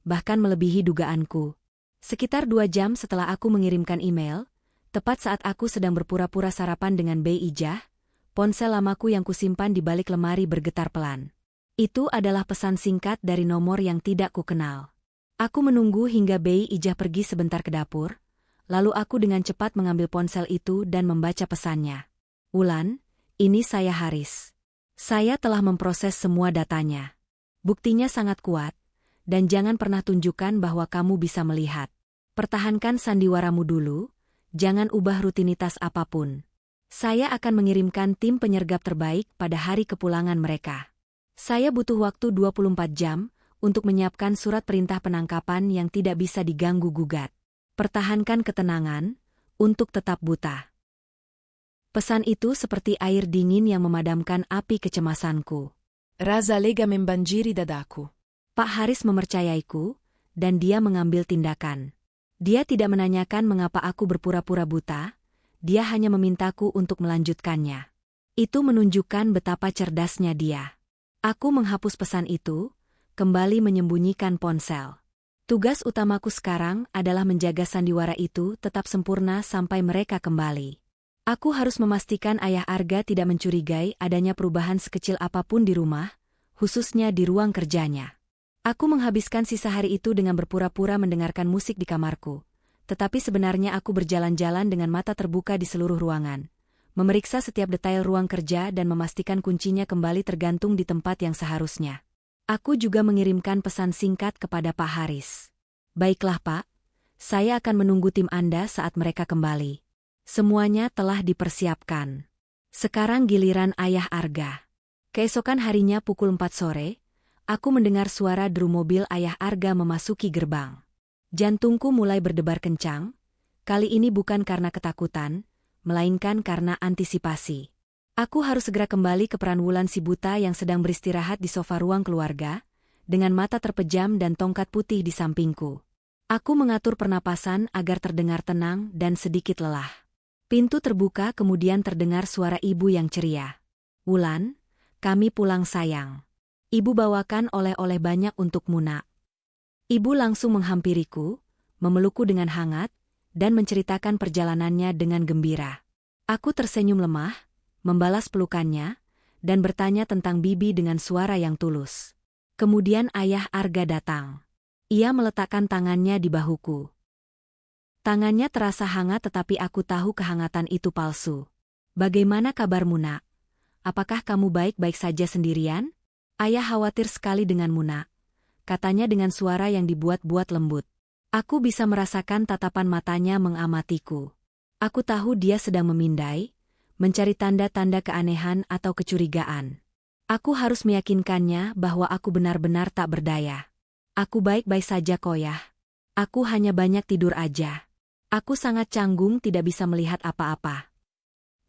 bahkan melebihi dugaanku. Sekitar 2 jam setelah aku mengirimkan email, tepat saat aku sedang berpura-pura sarapan dengan Bei Ijah, ponsel lamaku yang kusimpan di balik lemari bergetar pelan. Itu adalah pesan singkat dari nomor yang tidak kukenal. Aku menunggu hingga Bei Ijah pergi sebentar ke dapur, lalu aku dengan cepat mengambil ponsel itu dan membaca pesannya. Wulan, ini saya Haris. Saya telah memproses semua datanya. Buktinya sangat kuat, dan jangan pernah tunjukkan bahwa kamu bisa melihat. Pertahankan sandiwaramu dulu, jangan ubah rutinitas apapun. Saya akan mengirimkan tim penyergap terbaik pada hari kepulangan mereka. Saya butuh waktu 24 jam untuk menyiapkan surat perintah penangkapan yang tidak bisa diganggu-gugat. Pertahankan ketenangan, untuk tetap buta. Pesan itu seperti air dingin yang memadamkan api kecemasanku. Rasa lega membanjiri dadaku. Pak Haris memercayaiku, dan dia mengambil tindakan. Dia tidak menanyakan mengapa aku berpura-pura buta, dia hanya memintaku untuk melanjutkannya. Itu menunjukkan betapa cerdasnya dia. Aku menghapus pesan itu, kembali menyembunyikan ponsel. Tugas utamaku sekarang adalah menjaga sandiwara itu tetap sempurna sampai mereka kembali. Aku harus memastikan Ayah Arga tidak mencurigai adanya perubahan sekecil apapun di rumah, khususnya di ruang kerjanya. Aku menghabiskan sisa hari itu dengan berpura-pura mendengarkan musik di kamarku, tetapi sebenarnya aku berjalan-jalan dengan mata terbuka di seluruh ruangan, memeriksa setiap detail ruang kerja dan memastikan kuncinya kembali tergantung di tempat yang seharusnya. Aku juga mengirimkan pesan singkat kepada Pak Haris. Baiklah Pak, saya akan menunggu tim Anda saat mereka kembali. Semuanya telah dipersiapkan. Sekarang giliran Ayah Arga. Keesokan harinya pukul 4 sore, aku mendengar suara deru mobil Ayah Arga memasuki gerbang. Jantungku mulai berdebar kencang, kali ini bukan karena ketakutan, melainkan karena antisipasi. Aku harus segera kembali ke peran Wulan si buta yang sedang beristirahat di sofa ruang keluarga, dengan mata terpejam dan tongkat putih di sampingku. Aku mengatur pernapasan agar terdengar tenang dan sedikit lelah. Pintu terbuka kemudian terdengar suara ibu yang ceria. Wulan, kami pulang sayang. Ibu bawakan oleh-oleh banyak untukmu nak. Ibu langsung menghampiriku, memelukku dengan hangat, dan menceritakan perjalanannya dengan gembira. Aku tersenyum lemah, membalas pelukannya, dan bertanya tentang Bibi dengan suara yang tulus. Kemudian Ayah Arga datang. Ia meletakkan tangannya di bahuku. Tangannya terasa hangat tetapi aku tahu kehangatan itu palsu. Bagaimana kabarmu nak? Apakah kamu baik-baik saja sendirian? Ayah khawatir sekali denganmu nak, katanya dengan suara yang dibuat-buat lembut. Aku bisa merasakan tatapan matanya mengamatiku. Aku tahu dia sedang memindai, mencari tanda-tanda keanehan atau kecurigaan. Aku harus meyakinkannya bahwa aku benar-benar tak berdaya. Aku baik-baik saja Koyah. Aku hanya banyak tidur aja. Aku sangat canggung tidak bisa melihat apa-apa.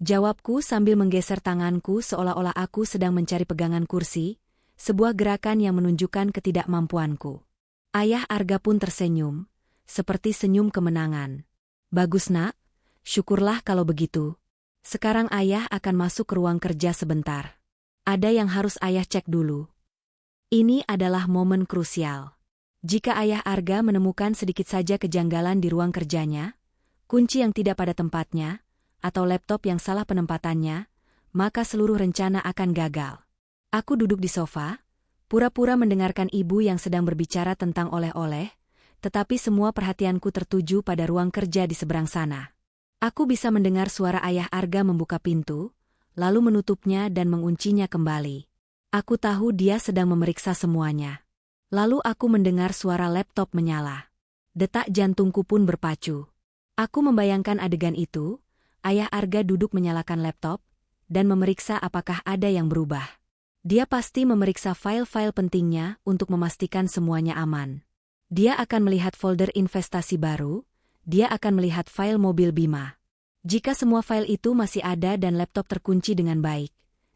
Jawabku sambil menggeser tanganku seolah-olah aku sedang mencari pegangan kursi, sebuah gerakan yang menunjukkan ketidakmampuanku. Ayah Arga pun tersenyum, seperti senyum kemenangan. Bagus nak, syukurlah kalau begitu. Sekarang ayah akan masuk ke ruang kerja sebentar. Ada yang harus ayah cek dulu. Ini adalah momen krusial. Jika Ayah Arga menemukan sedikit saja kejanggalan di ruang kerjanya, kunci yang tidak pada tempatnya, atau laptop yang salah penempatannya, maka seluruh rencana akan gagal. Aku duduk di sofa, pura-pura mendengarkan ibu yang sedang berbicara tentang oleh-oleh, tetapi semua perhatianku tertuju pada ruang kerja di seberang sana. Aku bisa mendengar suara Ayah Arga membuka pintu, lalu menutupnya dan menguncinya kembali. Aku tahu dia sedang memeriksa semuanya. Lalu aku mendengar suara laptop menyala. Detak jantungku pun berpacu. Aku membayangkan adegan itu, Ayah Arga duduk menyalakan laptop, dan memeriksa apakah ada yang berubah. Dia pasti memeriksa file-file pentingnya untuk memastikan semuanya aman. Dia akan melihat folder investasi baru, dia akan melihat file mobil Bima. Jika semua file itu masih ada dan laptop terkunci dengan baik,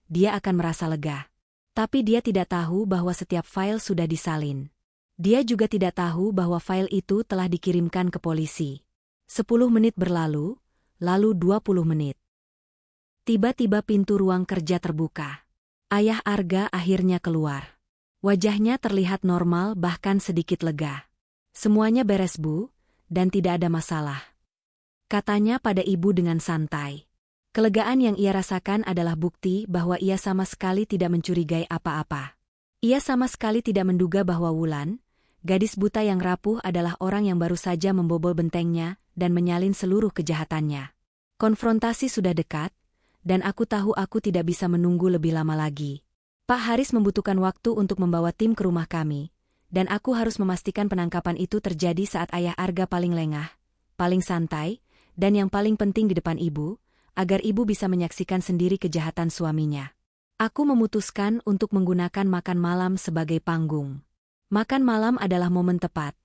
dia akan merasa lega. Tapi dia tidak tahu bahwa setiap file sudah disalin. Dia juga tidak tahu bahwa file itu telah dikirimkan ke polisi. 10 menit berlalu, lalu 20 menit. Tiba-tiba pintu ruang kerja terbuka. Ayah Arga akhirnya keluar. Wajahnya terlihat normal bahkan sedikit lega. Semuanya beres Bu, dan tidak ada masalah. Katanya pada ibu dengan santai. Kelegaan yang ia rasakan adalah bukti bahwa ia sama sekali tidak mencurigai apa-apa. Ia sama sekali tidak menduga bahwa Wulan, gadis buta yang rapuh adalah orang yang baru saja membobol bentengnya dan menyalin seluruh kejahatannya. Konfrontasi sudah dekat, dan aku tahu aku tidak bisa menunggu lebih lama lagi. Pak Haris membutuhkan waktu untuk membawa tim ke rumah kami, dan aku harus memastikan penangkapan itu terjadi saat Ayah Arga paling lengah, paling santai, dan yang paling penting di depan ibu, agar ibu bisa menyaksikan sendiri kejahatan suaminya. Aku memutuskan untuk menggunakan makan malam sebagai panggung. Makan malam adalah momen tepat,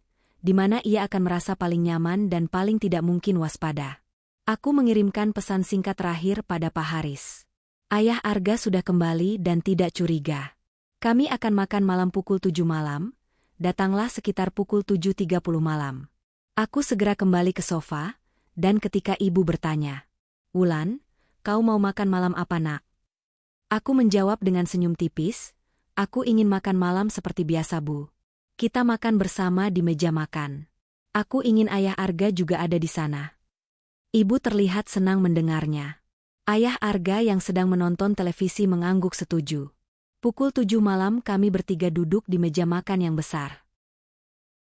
di mana ia akan merasa paling nyaman dan paling tidak mungkin waspada. Aku mengirimkan pesan singkat terakhir pada Pak Haris. Ayah Arga sudah kembali dan tidak curiga. Kami akan makan malam pukul 7 malam, datanglah sekitar pukul 7.30 malam. Aku segera kembali ke sofa, dan ketika ibu bertanya, "Wulan, kau mau makan malam apa nak?" Aku menjawab dengan senyum tipis, "Aku ingin makan malam seperti biasa Bu. Kita makan bersama di meja makan. Aku ingin ayah Arga juga ada di sana." Ibu terlihat senang mendengarnya. Ayah Arga yang sedang menonton televisi mengangguk setuju. Pukul 7 malam kami bertiga duduk di meja makan yang besar.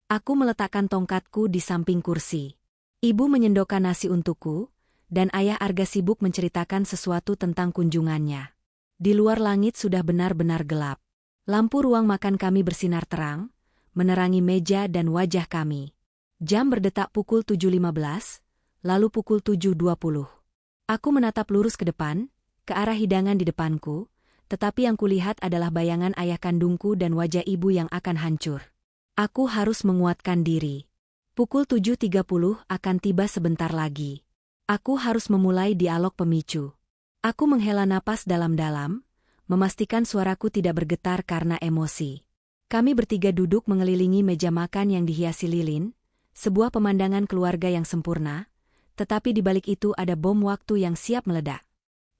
Aku meletakkan tongkatku di samping kursi. Ibu menyendokkan nasi untukku, dan ayah Arga sibuk menceritakan sesuatu tentang kunjungannya. Di luar langit sudah benar-benar gelap. Lampu ruang makan kami bersinar terang, menerangi meja dan wajah kami. Jam berdetak pukul 7.15, lalu pukul 7.20. Aku menatap lurus ke depan, ke arah hidangan di depanku, tetapi yang kulihat adalah bayangan ayah kandungku dan wajah ibu yang akan hancur. Aku harus menguatkan diri. Pukul 7.30 akan tiba sebentar lagi. Aku harus memulai dialog pemicu. Aku menghela napas dalam-dalam, memastikan suaraku tidak bergetar karena emosi. Kami bertiga duduk mengelilingi meja makan yang dihiasi lilin, sebuah pemandangan keluarga yang sempurna, tetapi di balik itu ada bom waktu yang siap meledak.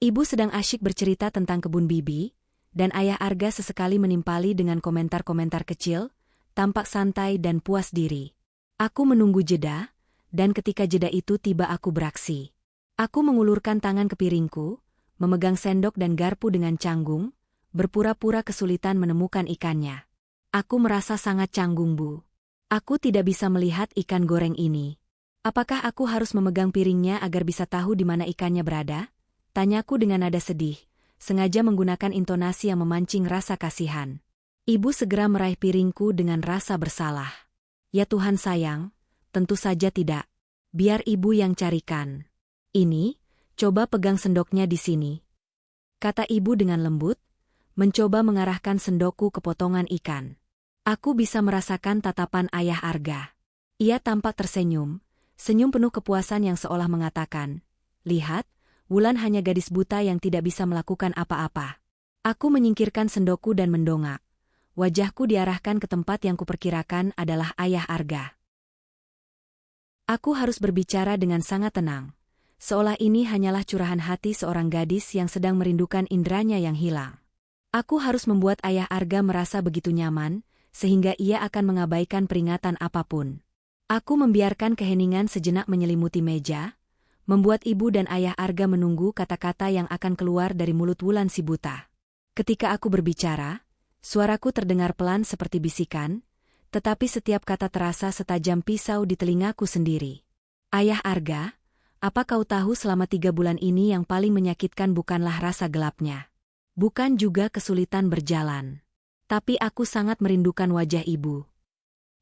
Ibu sedang asyik bercerita tentang kebun bibi, dan ayah Arga sesekali menimpali dengan komentar-komentar kecil, tampak santai dan puas diri. Aku menunggu jeda, dan ketika jeda itu tiba aku beraksi. Aku mengulurkan tangan ke piringku, memegang sendok dan garpu dengan canggung, berpura-pura kesulitan menemukan ikannya. Aku merasa sangat canggung Bu. Aku tidak bisa melihat ikan goreng ini. Apakah aku harus memegang piringnya agar bisa tahu di mana ikannya berada? Tanyaku dengan nada sedih, sengaja menggunakan intonasi yang memancing rasa kasihan. Ibu segera meraih piringku dengan rasa bersalah. "Ya Tuhan sayang, tentu saja tidak. Biar ibu yang carikan. Ini, coba pegang sendoknya di sini," kata ibu dengan lembut, mencoba mengarahkan sendokku ke potongan ikan. Aku bisa merasakan tatapan ayah Arga. Ia tampak tersenyum, senyum penuh kepuasan yang seolah mengatakan, "Lihat, Wulan hanya gadis buta yang tidak bisa melakukan apa-apa." Aku menyingkirkan sendokku dan mendongak. Wajahku diarahkan ke tempat yang kuperkirakan adalah ayah Arga. Aku harus berbicara dengan sangat tenang, seolah ini hanyalah curahan hati seorang gadis yang sedang merindukan indranya yang hilang. Aku harus membuat ayah Arga merasa begitu nyaman, sehingga ia akan mengabaikan peringatan apapun. Aku membiarkan keheningan sejenak menyelimuti meja, membuat ibu dan ayah Arga menunggu kata-kata yang akan keluar dari mulut Wulan si buta. Ketika aku berbicara, suaraku terdengar pelan seperti bisikan, tetapi setiap kata terasa setajam pisau di telingaku sendiri. "Ayah Arga, apa kau tahu selama 3 bulan ini yang paling menyakitkan bukanlah rasa gelapnya. Bukan juga kesulitan berjalan. Tapi aku sangat merindukan wajah ibu."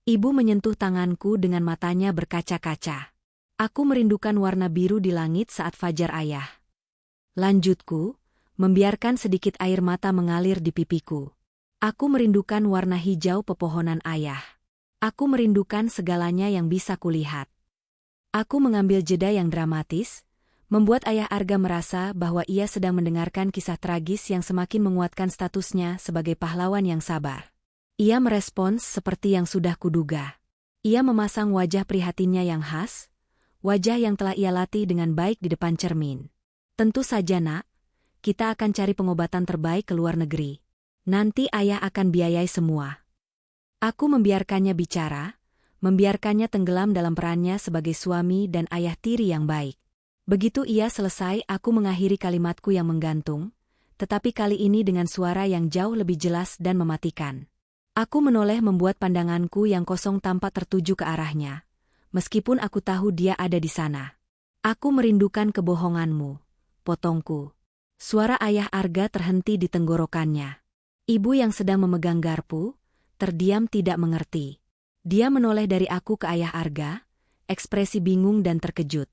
Ibu menyentuh tanganku dengan matanya berkaca-kaca. "Aku merindukan warna biru di langit saat fajar ayah." Lanjutku, membiarkan sedikit air mata mengalir di pipiku. "Aku merindukan warna hijau pepohonan ayah. Aku merindukan segalanya yang bisa kulihat." Aku mengambil jeda yang dramatis, membuat ayah Arga merasa bahwa ia sedang mendengarkan kisah tragis yang semakin menguatkan statusnya sebagai pahlawan yang sabar. Ia merespons seperti yang sudah kuduga. Ia memasang wajah prihatinnya yang khas, wajah yang telah ia latih dengan baik di depan cermin. "Tentu saja nak, kita akan cari pengobatan terbaik ke luar negeri. Nanti ayah akan biayai semua." Aku membiarkannya bicara, membiarkannya tenggelam dalam perannya sebagai suami dan ayah tiri yang baik. Begitu ia selesai, aku mengakhiri kalimatku yang menggantung, tetapi kali ini dengan suara yang jauh lebih jelas dan mematikan. Aku menoleh membuat pandanganku yang kosong tampak tertuju ke arahnya. Meskipun aku tahu dia ada di sana. "Aku merindukan kebohonganmu," potongku. Suara ayah Arga terhenti di tenggorokannya. Ibu yang sedang memegang garpu, terdiam tidak mengerti. Dia menoleh dari aku ke ayah Arga, ekspresi bingung dan terkejut.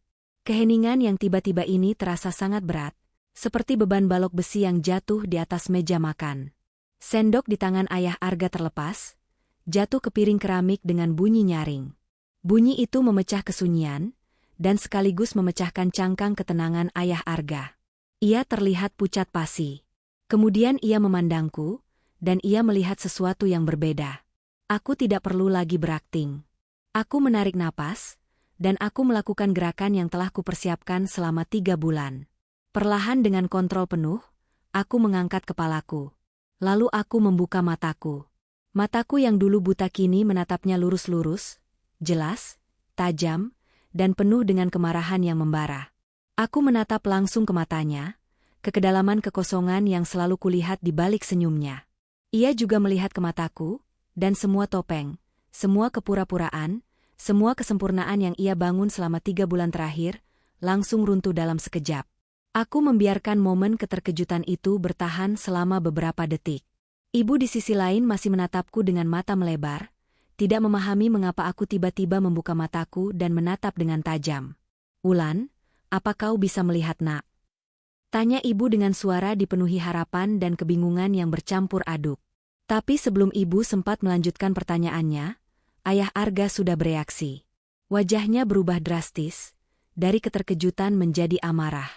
Keheningan yang tiba-tiba ini terasa sangat berat, seperti beban balok besi yang jatuh di atas meja makan. Sendok di tangan ayah Arga terlepas, jatuh ke piring keramik dengan bunyi nyaring. Bunyi itu memecah kesunyian, dan sekaligus memecahkan cangkang ketenangan ayah Arga. Ia terlihat pucat pasi. Kemudian ia memandangku, dan ia melihat sesuatu yang berbeda. Aku tidak perlu lagi berakting. Aku menarik napas, dan aku melakukan gerakan yang telah kupersiapkan selama 3 bulan. Perlahan dengan kontrol penuh, aku mengangkat kepalaku. Lalu aku membuka mataku. Mataku yang dulu buta kini menatapnya lurus-lurus, jelas, tajam, dan penuh dengan kemarahan yang membara. Aku menatap langsung ke matanya, ke kedalaman kekosongan yang selalu kulihat di balik senyumnya. Ia juga melihat ke mataku, dan semua topeng, semua kepura-puraan, semua kesempurnaan yang ia bangun selama 3 bulan terakhir, langsung runtuh dalam sekejap. Aku membiarkan momen keterkejutan itu bertahan selama beberapa detik. Ibu di sisi lain masih menatapku dengan mata melebar, tidak memahami mengapa aku tiba-tiba membuka mataku dan menatap dengan tajam. "Wulan, apa kau bisa melihat, Nak?" Tanya ibu dengan suara dipenuhi harapan dan kebingungan yang bercampur aduk. Tapi sebelum ibu sempat melanjutkan pertanyaannya, ayah Arga sudah bereaksi. Wajahnya berubah drastis, dari keterkejutan menjadi amarah.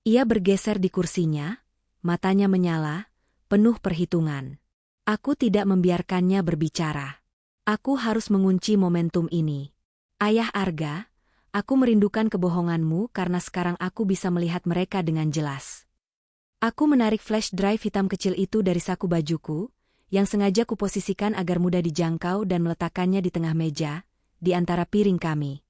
Ia bergeser di kursinya, matanya menyala, penuh perhitungan. Aku tidak membiarkannya berbicara. Aku harus mengunci momentum ini. Ayah Arga, aku merindukan kebohonganmu karena sekarang aku bisa melihat mereka dengan jelas. Aku menarik flash drive hitam kecil itu dari saku bajuku, yang sengaja kuposisikan agar mudah dijangkau dan meletakkannya di tengah meja, di antara piring kami.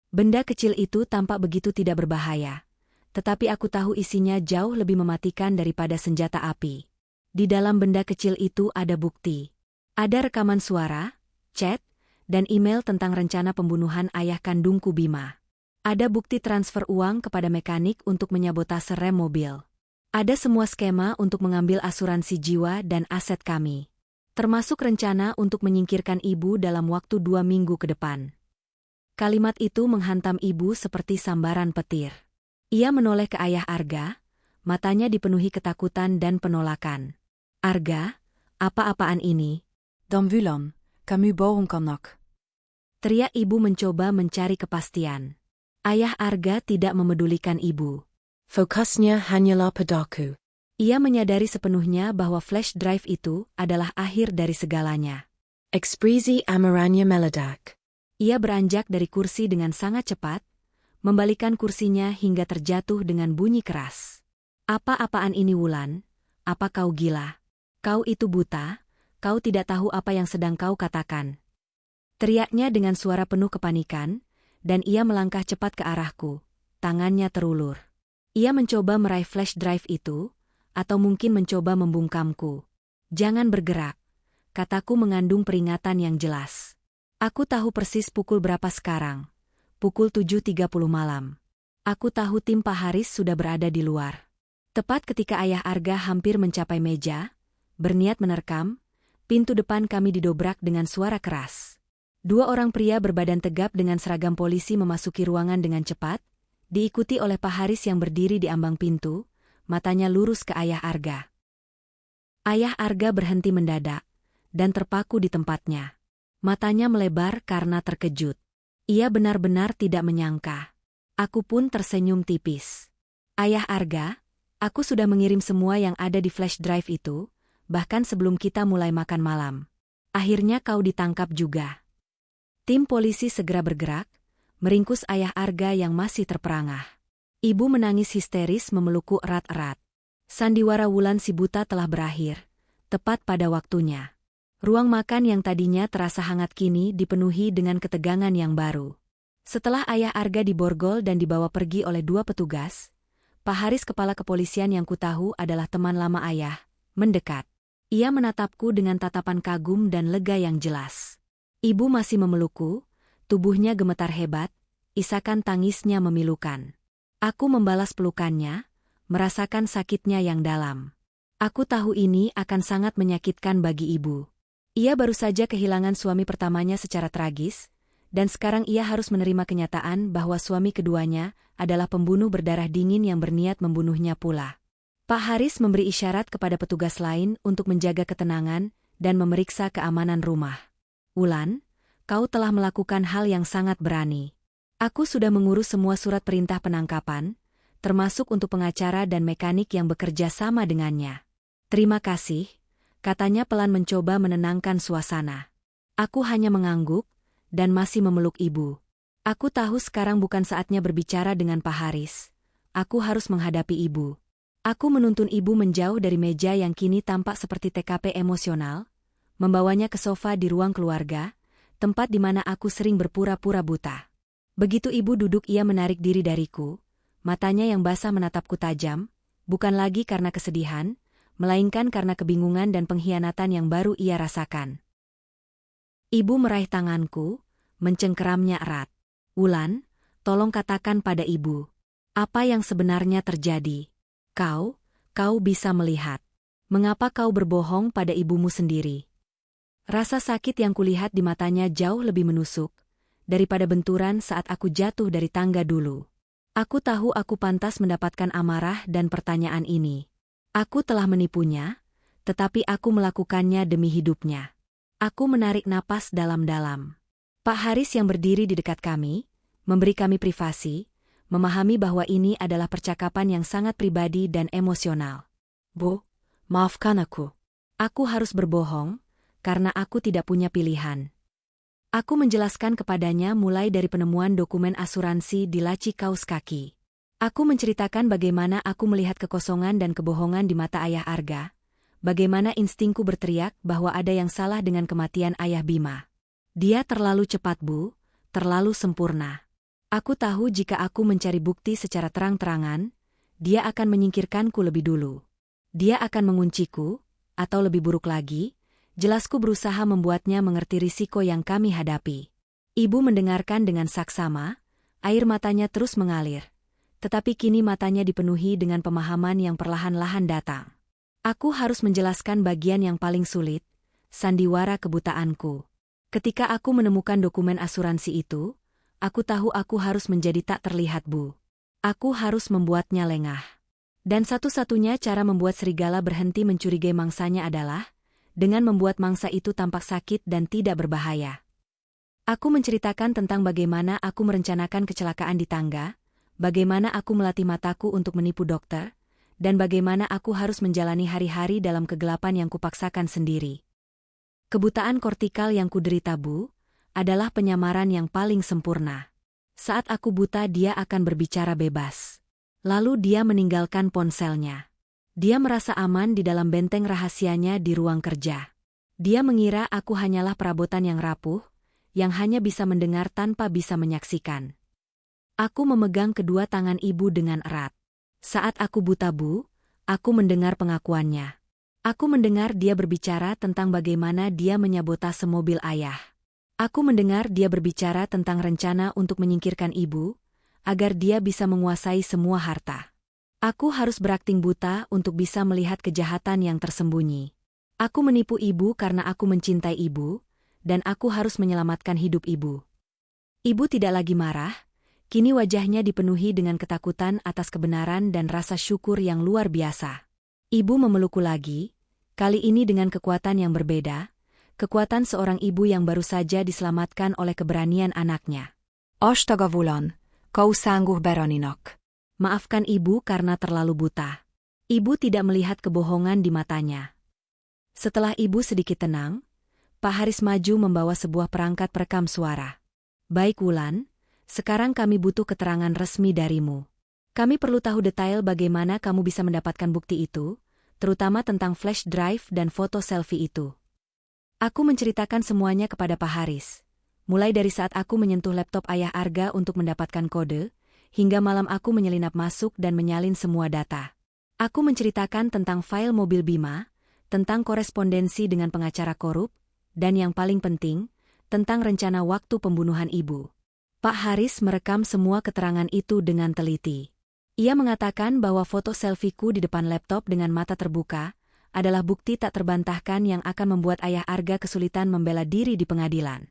Benda kecil itu tampak begitu tidak berbahaya. Tetapi aku tahu isinya jauh lebih mematikan daripada senjata api. Di dalam benda kecil itu ada bukti. Ada rekaman suara, chat, dan email tentang rencana pembunuhan ayah kandungku Bima. Ada bukti transfer uang kepada mekanik untuk menyabotase rem mobil. Ada semua skema untuk mengambil asuransi jiwa dan aset kami. Termasuk rencana untuk menyingkirkan ibu dalam waktu 2 minggu ke depan. Kalimat itu menghantam ibu seperti sambaran petir. Ia menoleh ke ayah Arga, matanya dipenuhi ketakutan dan penolakan. "Arga, apa-apaan ini?" Dan Wulan, kamu bohong kan Nak? Teriak ibu mencoba mencari kepastian. Ayah Arga tidak memedulikan ibu. Fokusnya hanyalah padaku. Ia menyadari sepenuhnya bahwa flash drive itu adalah akhir dari segalanya. Ekspresi amarahnya meledak. Ia beranjak dari kursi dengan sangat cepat, membalikan kursinya hingga terjatuh dengan bunyi keras. "Apa-apaan ini Wulan? Apa kau gila? Kau itu buta, kau tidak tahu apa yang sedang kau katakan." Teriaknya dengan suara penuh kepanikan, dan ia melangkah cepat ke arahku, tangannya terulur. Ia mencoba meraih flash drive itu, atau mungkin mencoba membungkamku. "Jangan bergerak," kataku mengandung peringatan yang jelas. Aku tahu persis pukul berapa sekarang. Pukul 7.30 malam. Aku tahu tim Pak Haris sudah berada di luar. Tepat ketika ayah Arga hampir mencapai meja, berniat menerkam, pintu depan kami didobrak dengan suara keras. 2 orang pria berbadan tegap dengan seragam polisi memasuki ruangan dengan cepat, diikuti oleh Pak Haris yang berdiri di ambang pintu, matanya lurus ke ayah Arga. Ayah Arga berhenti mendadak, dan terpaku di tempatnya. Matanya melebar karena terkejut. Ia benar-benar tidak menyangka. Aku pun tersenyum tipis. "Ayah Arga, aku sudah mengirim semua yang ada di flash drive itu, bahkan sebelum kita mulai makan malam. Akhirnya kau ditangkap juga." Tim polisi segera bergerak, meringkus ayah Arga yang masih terperangah. Ibu menangis histeris memelukku erat-erat. Sandiwara Wulan si buta telah berakhir, tepat pada waktunya. Ruang makan yang tadinya terasa hangat kini dipenuhi dengan ketegangan yang baru. Setelah ayah Arga diborgol dan dibawa pergi oleh 2 petugas, Pak Haris kepala kepolisian yang kutahu adalah teman lama ayah, mendekat. Ia menatapku dengan tatapan kagum dan lega yang jelas. Ibu masih memelukku, tubuhnya gemetar hebat, isakan tangisnya memilukan. Aku membalas pelukannya, merasakan sakitnya yang dalam. Aku tahu ini akan sangat menyakitkan bagi ibu. Ia baru saja kehilangan suami pertamanya secara tragis, dan sekarang ia harus menerima kenyataan bahwa suami keduanya adalah pembunuh berdarah dingin yang berniat membunuhnya pula. Pak Haris memberi isyarat kepada petugas lain untuk menjaga ketenangan dan memeriksa keamanan rumah. "Wulan, kau telah melakukan hal yang sangat berani. Aku sudah mengurus semua surat perintah penangkapan, termasuk untuk pengacara dan mekanik yang bekerja sama dengannya. Terima kasih, katanya pelan mencoba menenangkan suasana. Aku hanya mengangguk, dan masih memeluk ibu. Aku tahu sekarang bukan saatnya berbicara dengan Pak Haris. Aku harus menghadapi ibu. Aku menuntun ibu menjauh dari meja yang kini tampak seperti TKP emosional, membawanya ke sofa di ruang keluarga, tempat di mana aku sering berpura-pura buta. Begitu ibu duduk ia menarik diri dariku, matanya yang basah menatapku tajam, bukan lagi karena kesedihan, melainkan karena kebingungan dan pengkhianatan yang baru ia rasakan. Ibu meraih tanganku, mencengkeramnya erat. Wulan, tolong katakan pada ibu. Apa yang sebenarnya terjadi? Kau bisa melihat. Mengapa kau berbohong pada ibumu sendiri? Rasa sakit yang kulihat di matanya jauh lebih menusuk daripada benturan saat aku jatuh dari tangga dulu. Aku tahu aku pantas mendapatkan amarah dan pertanyaan ini. Aku telah menipunya, tetapi aku melakukannya demi hidupnya. Aku menarik napas dalam-dalam. Pak Haris yang berdiri di dekat kami, memberi kami privasi, memahami bahwa ini adalah percakapan yang sangat pribadi dan emosional. Bu, maafkan aku. Aku harus berbohong, karena aku tidak punya pilihan. Aku menjelaskan kepadanya mulai dari penemuan dokumen asuransi di laci kaos kaki. Aku menceritakan bagaimana aku melihat kekosongan dan kebohongan di mata ayah Arga, bagaimana instingku berteriak bahwa ada yang salah dengan kematian ayah Bima. Dia terlalu cepat, Bu, terlalu sempurna. Aku tahu jika aku mencari bukti secara terang-terangan, dia akan menyingkirkanku lebih dulu. Dia akan mengunciku, atau lebih buruk lagi, jelasku berusaha membuatnya mengerti risiko yang kami hadapi. Ibu mendengarkan dengan saksama, air matanya terus mengalir. Tetapi kini matanya dipenuhi dengan pemahaman yang perlahan-lahan datang. Aku harus menjelaskan bagian yang paling sulit, sandiwara kebutaanku. Ketika aku menemukan dokumen asuransi itu, aku tahu aku harus menjadi tak terlihat, Bu. Aku harus membuatnya lengah. Dan satu-satunya cara membuat serigala berhenti mencurigai mangsanya adalah dengan membuat mangsa itu tampak sakit dan tidak berbahaya. Aku menceritakan tentang bagaimana aku merencanakan kecelakaan di tangga, bagaimana aku melatih mataku untuk menipu dokter, dan bagaimana aku harus menjalani hari-hari dalam kegelapan yang kupaksakan sendiri. Kebutaan kortikal yang kuderita, Bu, adalah penyamaran yang paling sempurna. Saat aku buta dia akan berbicara bebas. Lalu dia meninggalkan ponselnya. Dia merasa aman di dalam benteng rahasianya di ruang kerja. Dia mengira aku hanyalah perabotan yang rapuh, yang hanya bisa mendengar tanpa bisa menyaksikan. Aku memegang kedua tangan ibu dengan erat. Saat aku buta, Bu, aku mendengar pengakuannya. Aku mendengar dia berbicara tentang bagaimana dia menyabotase mobil ayah. Aku mendengar dia berbicara tentang rencana untuk menyingkirkan ibu, agar dia bisa menguasai semua harta. Aku harus berakting buta untuk bisa melihat kejahatan yang tersembunyi. Aku menipu ibu karena aku mencintai ibu, dan aku harus menyelamatkan hidup ibu. Ibu tidak lagi marah, kini wajahnya dipenuhi dengan ketakutan atas kebenaran dan rasa syukur yang luar biasa. Ibu memelukku lagi, kali ini dengan kekuatan yang berbeda, kekuatan seorang ibu yang baru saja diselamatkan oleh keberanian anaknya. Astaga Wulan, kau sanggup beraninak. Maafkan ibu karena terlalu buta. Ibu tidak melihat kebohongan di matanya. Setelah ibu sedikit tenang, Pak Haris maju membawa sebuah perangkat perekam suara. Baik Wulan, sekarang kami butuh keterangan resmi darimu. Kami perlu tahu detail bagaimana kamu bisa mendapatkan bukti itu, terutama tentang flash drive dan foto selfie itu. Aku menceritakan semuanya kepada Pak Haris. Mulai dari saat aku menyentuh laptop ayah Arga untuk mendapatkan kode, hingga malam aku menyelinap masuk dan menyalin semua data. Aku menceritakan tentang file mobil Bima, tentang korespondensi dengan pengacara korup, dan yang paling penting, tentang rencana waktu pembunuhan ibu. Pak Haris merekam semua keterangan itu dengan teliti. Ia mengatakan bahwa foto selfieku di depan laptop dengan mata terbuka adalah bukti tak terbantahkan yang akan membuat ayah Arga kesulitan membela diri di pengadilan.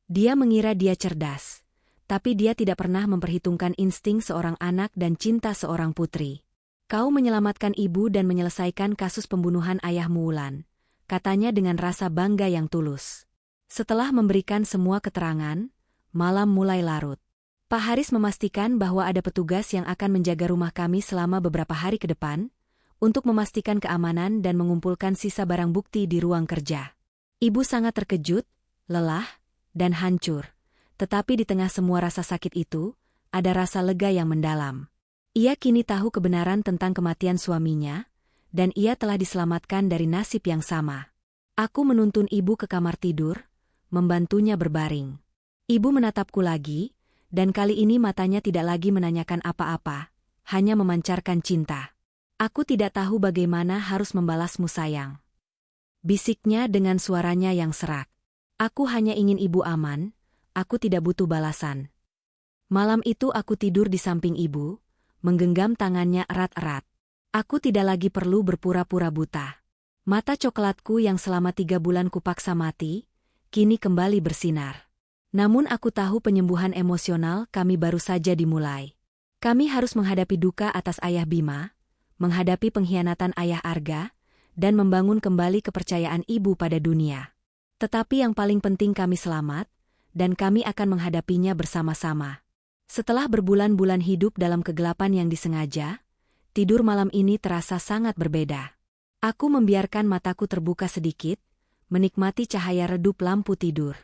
Dia mengira dia cerdas. Tapi dia tidak pernah memperhitungkan insting seorang anak dan cinta seorang putri. Kau menyelamatkan ibu dan menyelesaikan kasus pembunuhan ayahmu Wulan, katanya dengan rasa bangga yang tulus. Setelah memberikan semua keterangan, malam mulai larut. Pak Haris memastikan bahwa ada petugas yang akan menjaga rumah kami selama beberapa hari ke depan, untuk memastikan keamanan dan mengumpulkan sisa barang bukti di ruang kerja. Ibu sangat terkejut, lelah, dan hancur. Tetapi di tengah semua rasa sakit itu, ada rasa lega yang mendalam. Ia kini tahu kebenaran tentang kematian suaminya, dan ia telah diselamatkan dari nasib yang sama. Aku menuntun ibu ke kamar tidur, membantunya berbaring. Ibu menatapku lagi, dan kali ini matanya tidak lagi menanyakan apa-apa, hanya memancarkan cinta. Aku tidak tahu bagaimana harus membalasmu sayang. Bisiknya dengan suaranya yang serak. Aku hanya ingin ibu aman, aku tidak butuh balasan. Malam itu aku tidur di samping ibu, menggenggam tangannya erat-erat. Aku tidak lagi perlu berpura-pura buta. Mata coklatku yang selama 3 bulan kupaksa mati, kini kembali bersinar. Namun aku tahu penyembuhan emosional kami baru saja dimulai. Kami harus menghadapi duka atas ayah Bima, menghadapi pengkhianatan ayah Arga, dan membangun kembali kepercayaan ibu pada dunia. Tetapi yang paling penting kami selamat, dan kami akan menghadapinya bersama-sama. Setelah berbulan-bulan hidup dalam kegelapan yang disengaja, tidur malam ini terasa sangat berbeda. Aku membiarkan mataku terbuka sedikit, menikmati cahaya redup lampu tidur.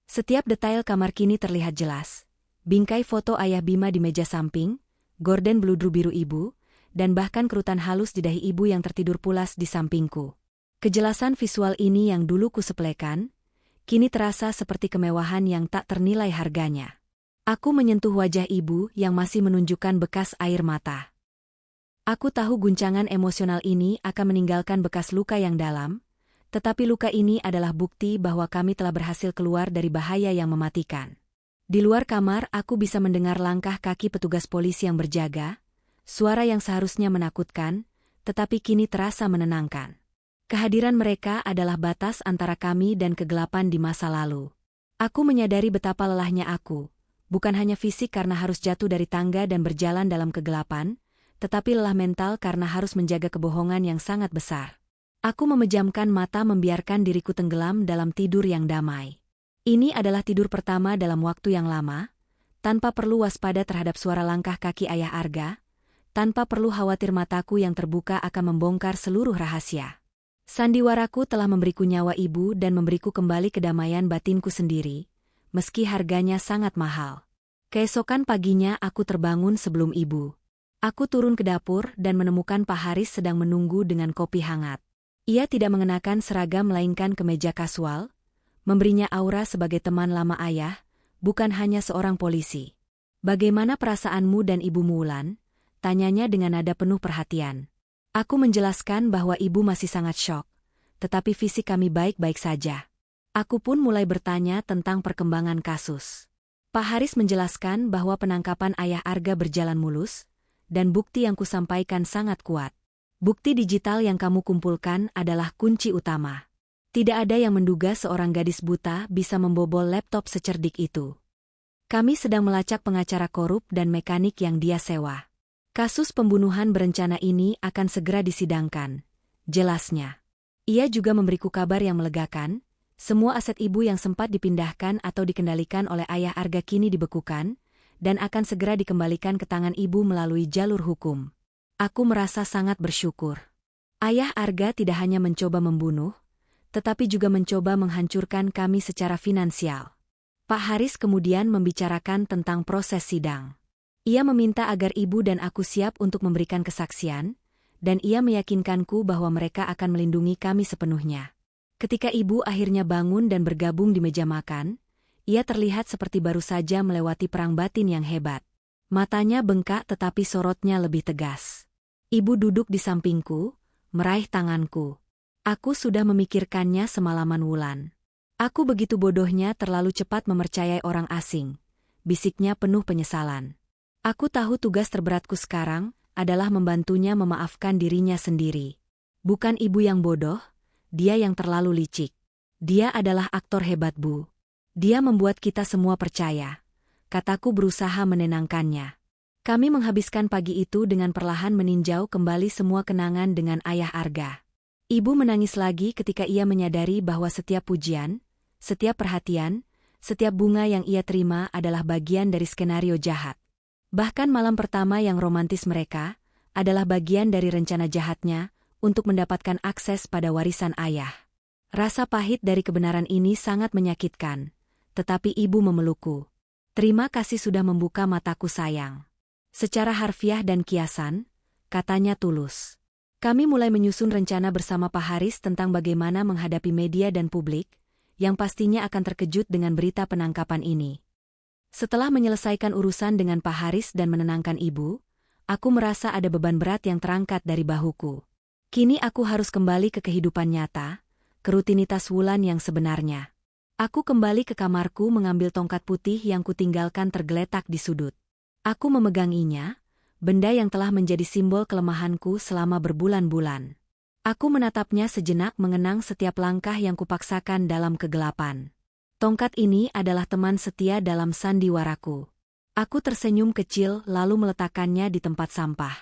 Setiap detail kamar kini terlihat jelas. Bingkai foto ayah Bima di meja samping, gorden beludru biru ibu, dan bahkan kerutan halus di dahi ibu yang tertidur pulas di sampingku. Kejelasan visual ini yang dulu kusepelekan, kini terasa seperti kemewahan yang tak ternilai harganya. Aku menyentuh wajah ibu yang masih menunjukkan bekas air mata. Aku tahu guncangan emosional ini akan meninggalkan bekas luka yang dalam, tetapi luka ini adalah bukti bahwa kami telah berhasil keluar dari bahaya yang mematikan. Di luar kamar aku bisa mendengar langkah kaki petugas polisi yang berjaga, suara yang seharusnya menakutkan, tetapi kini terasa menenangkan. Kehadiran mereka adalah batas antara kami dan kegelapan di masa lalu. Aku menyadari betapa lelahnya aku. Bukan hanya fisik karena harus jatuh dari tangga dan berjalan dalam kegelapan, tetapi lelah mental karena harus menjaga kebohongan yang sangat besar. Aku memejamkan mata membiarkan diriku tenggelam dalam tidur yang damai. Ini adalah tidur pertama dalam waktu yang lama, tanpa perlu waspada terhadap suara langkah kaki ayah Arga, tanpa perlu khawatir mataku yang terbuka akan membongkar seluruh rahasia. Sandiwaraku telah memberiku nyawa ibu dan memberiku kembali kedamaian batinku sendiri, meski harganya sangat mahal. Keesokan paginya aku terbangun sebelum ibu. Aku turun ke dapur dan menemukan Pak Haris sedang menunggu dengan kopi hangat. Ia tidak mengenakan seragam melainkan kemeja kasual, memberinya aura sebagai teman lama ayah, bukan hanya seorang polisi. "Bagaimana perasaanmu dan ibumu, Wulan?" tanyanya dengan nada penuh perhatian. Aku menjelaskan bahwa ibu masih sangat syok, tetapi fisik kami baik-baik saja. Aku pun mulai bertanya tentang perkembangan kasus. Pak Haris menjelaskan bahwa penangkapan ayah Arga berjalan mulus, dan bukti yang kusampaikan sangat kuat. Bukti digital yang kamu kumpulkan adalah kunci utama. Tidak ada yang menduga seorang gadis buta bisa membobol laptop secerdik itu. Kami sedang melacak pengacara korup dan mekanik yang dia sewa. Kasus pembunuhan berencana ini akan segera disidangkan, jelasnya. Ia juga memberiku kabar yang melegakan. Semua aset ibu yang sempat dipindahkan atau dikendalikan oleh ayah Arga kini dibekukan, dan akan segera dikembalikan ke tangan ibu melalui jalur hukum. Aku merasa sangat bersyukur. Ayah Arga tidak hanya mencoba membunuh, tetapi juga mencoba menghancurkan kami secara finansial. Pak Haris kemudian membicarakan tentang proses sidang. Ia meminta agar ibu dan aku siap untuk memberikan kesaksian, dan ia meyakinkanku bahwa mereka akan melindungi kami sepenuhnya. Ketika ibu akhirnya bangun dan bergabung di meja makan, ia terlihat seperti baru saja melewati perang batin yang hebat. Matanya bengkak tetapi sorotnya lebih tegas. Ibu duduk di sampingku, meraih tanganku. Aku sudah memikirkannya semalaman, Wulan. Aku begitu bodohnya terlalu cepat mempercayai orang asing, bisiknya penuh penyesalan. Aku tahu tugas terberatku sekarang adalah membantunya memaafkan dirinya sendiri. Bukan ibu yang bodoh, dia yang terlalu licik. Dia adalah aktor hebat, Bu. Dia membuat kita semua percaya. Kataku berusaha menenangkannya. Kami menghabiskan pagi itu dengan perlahan meninjau kembali semua kenangan dengan ayah Arga. Ibu menangis lagi ketika ia menyadari bahwa setiap pujian, setiap perhatian, setiap bunga yang ia terima adalah bagian dari skenario jahat. Bahkan malam pertama yang romantis mereka adalah bagian dari rencana jahatnya untuk mendapatkan akses pada warisan ayah. Rasa pahit dari kebenaran ini sangat menyakitkan, tetapi ibu memelukku. Terima kasih sudah membuka mataku sayang. Secara harfiah dan kiasan, katanya tulus. Kami mulai menyusun rencana bersama Pak Haris tentang bagaimana menghadapi media dan publik, yang pastinya akan terkejut dengan berita penangkapan ini. Setelah menyelesaikan urusan dengan Pak Haris dan menenangkan ibu, aku merasa ada beban berat yang terangkat dari bahuku. Kini aku harus kembali ke kehidupan nyata, ke rutinitas Wulan yang sebenarnya. Aku kembali ke kamarku mengambil tongkat putih yang kutinggalkan tergeletak di sudut. Aku memeganginya, benda yang telah menjadi simbol kelemahanku selama berbulan-bulan. Aku menatapnya sejenak mengenang setiap langkah yang kupaksakan dalam kegelapan. Tongkat ini adalah teman setia dalam sandiwaraku. Aku tersenyum kecil lalu meletakkannya di tempat sampah.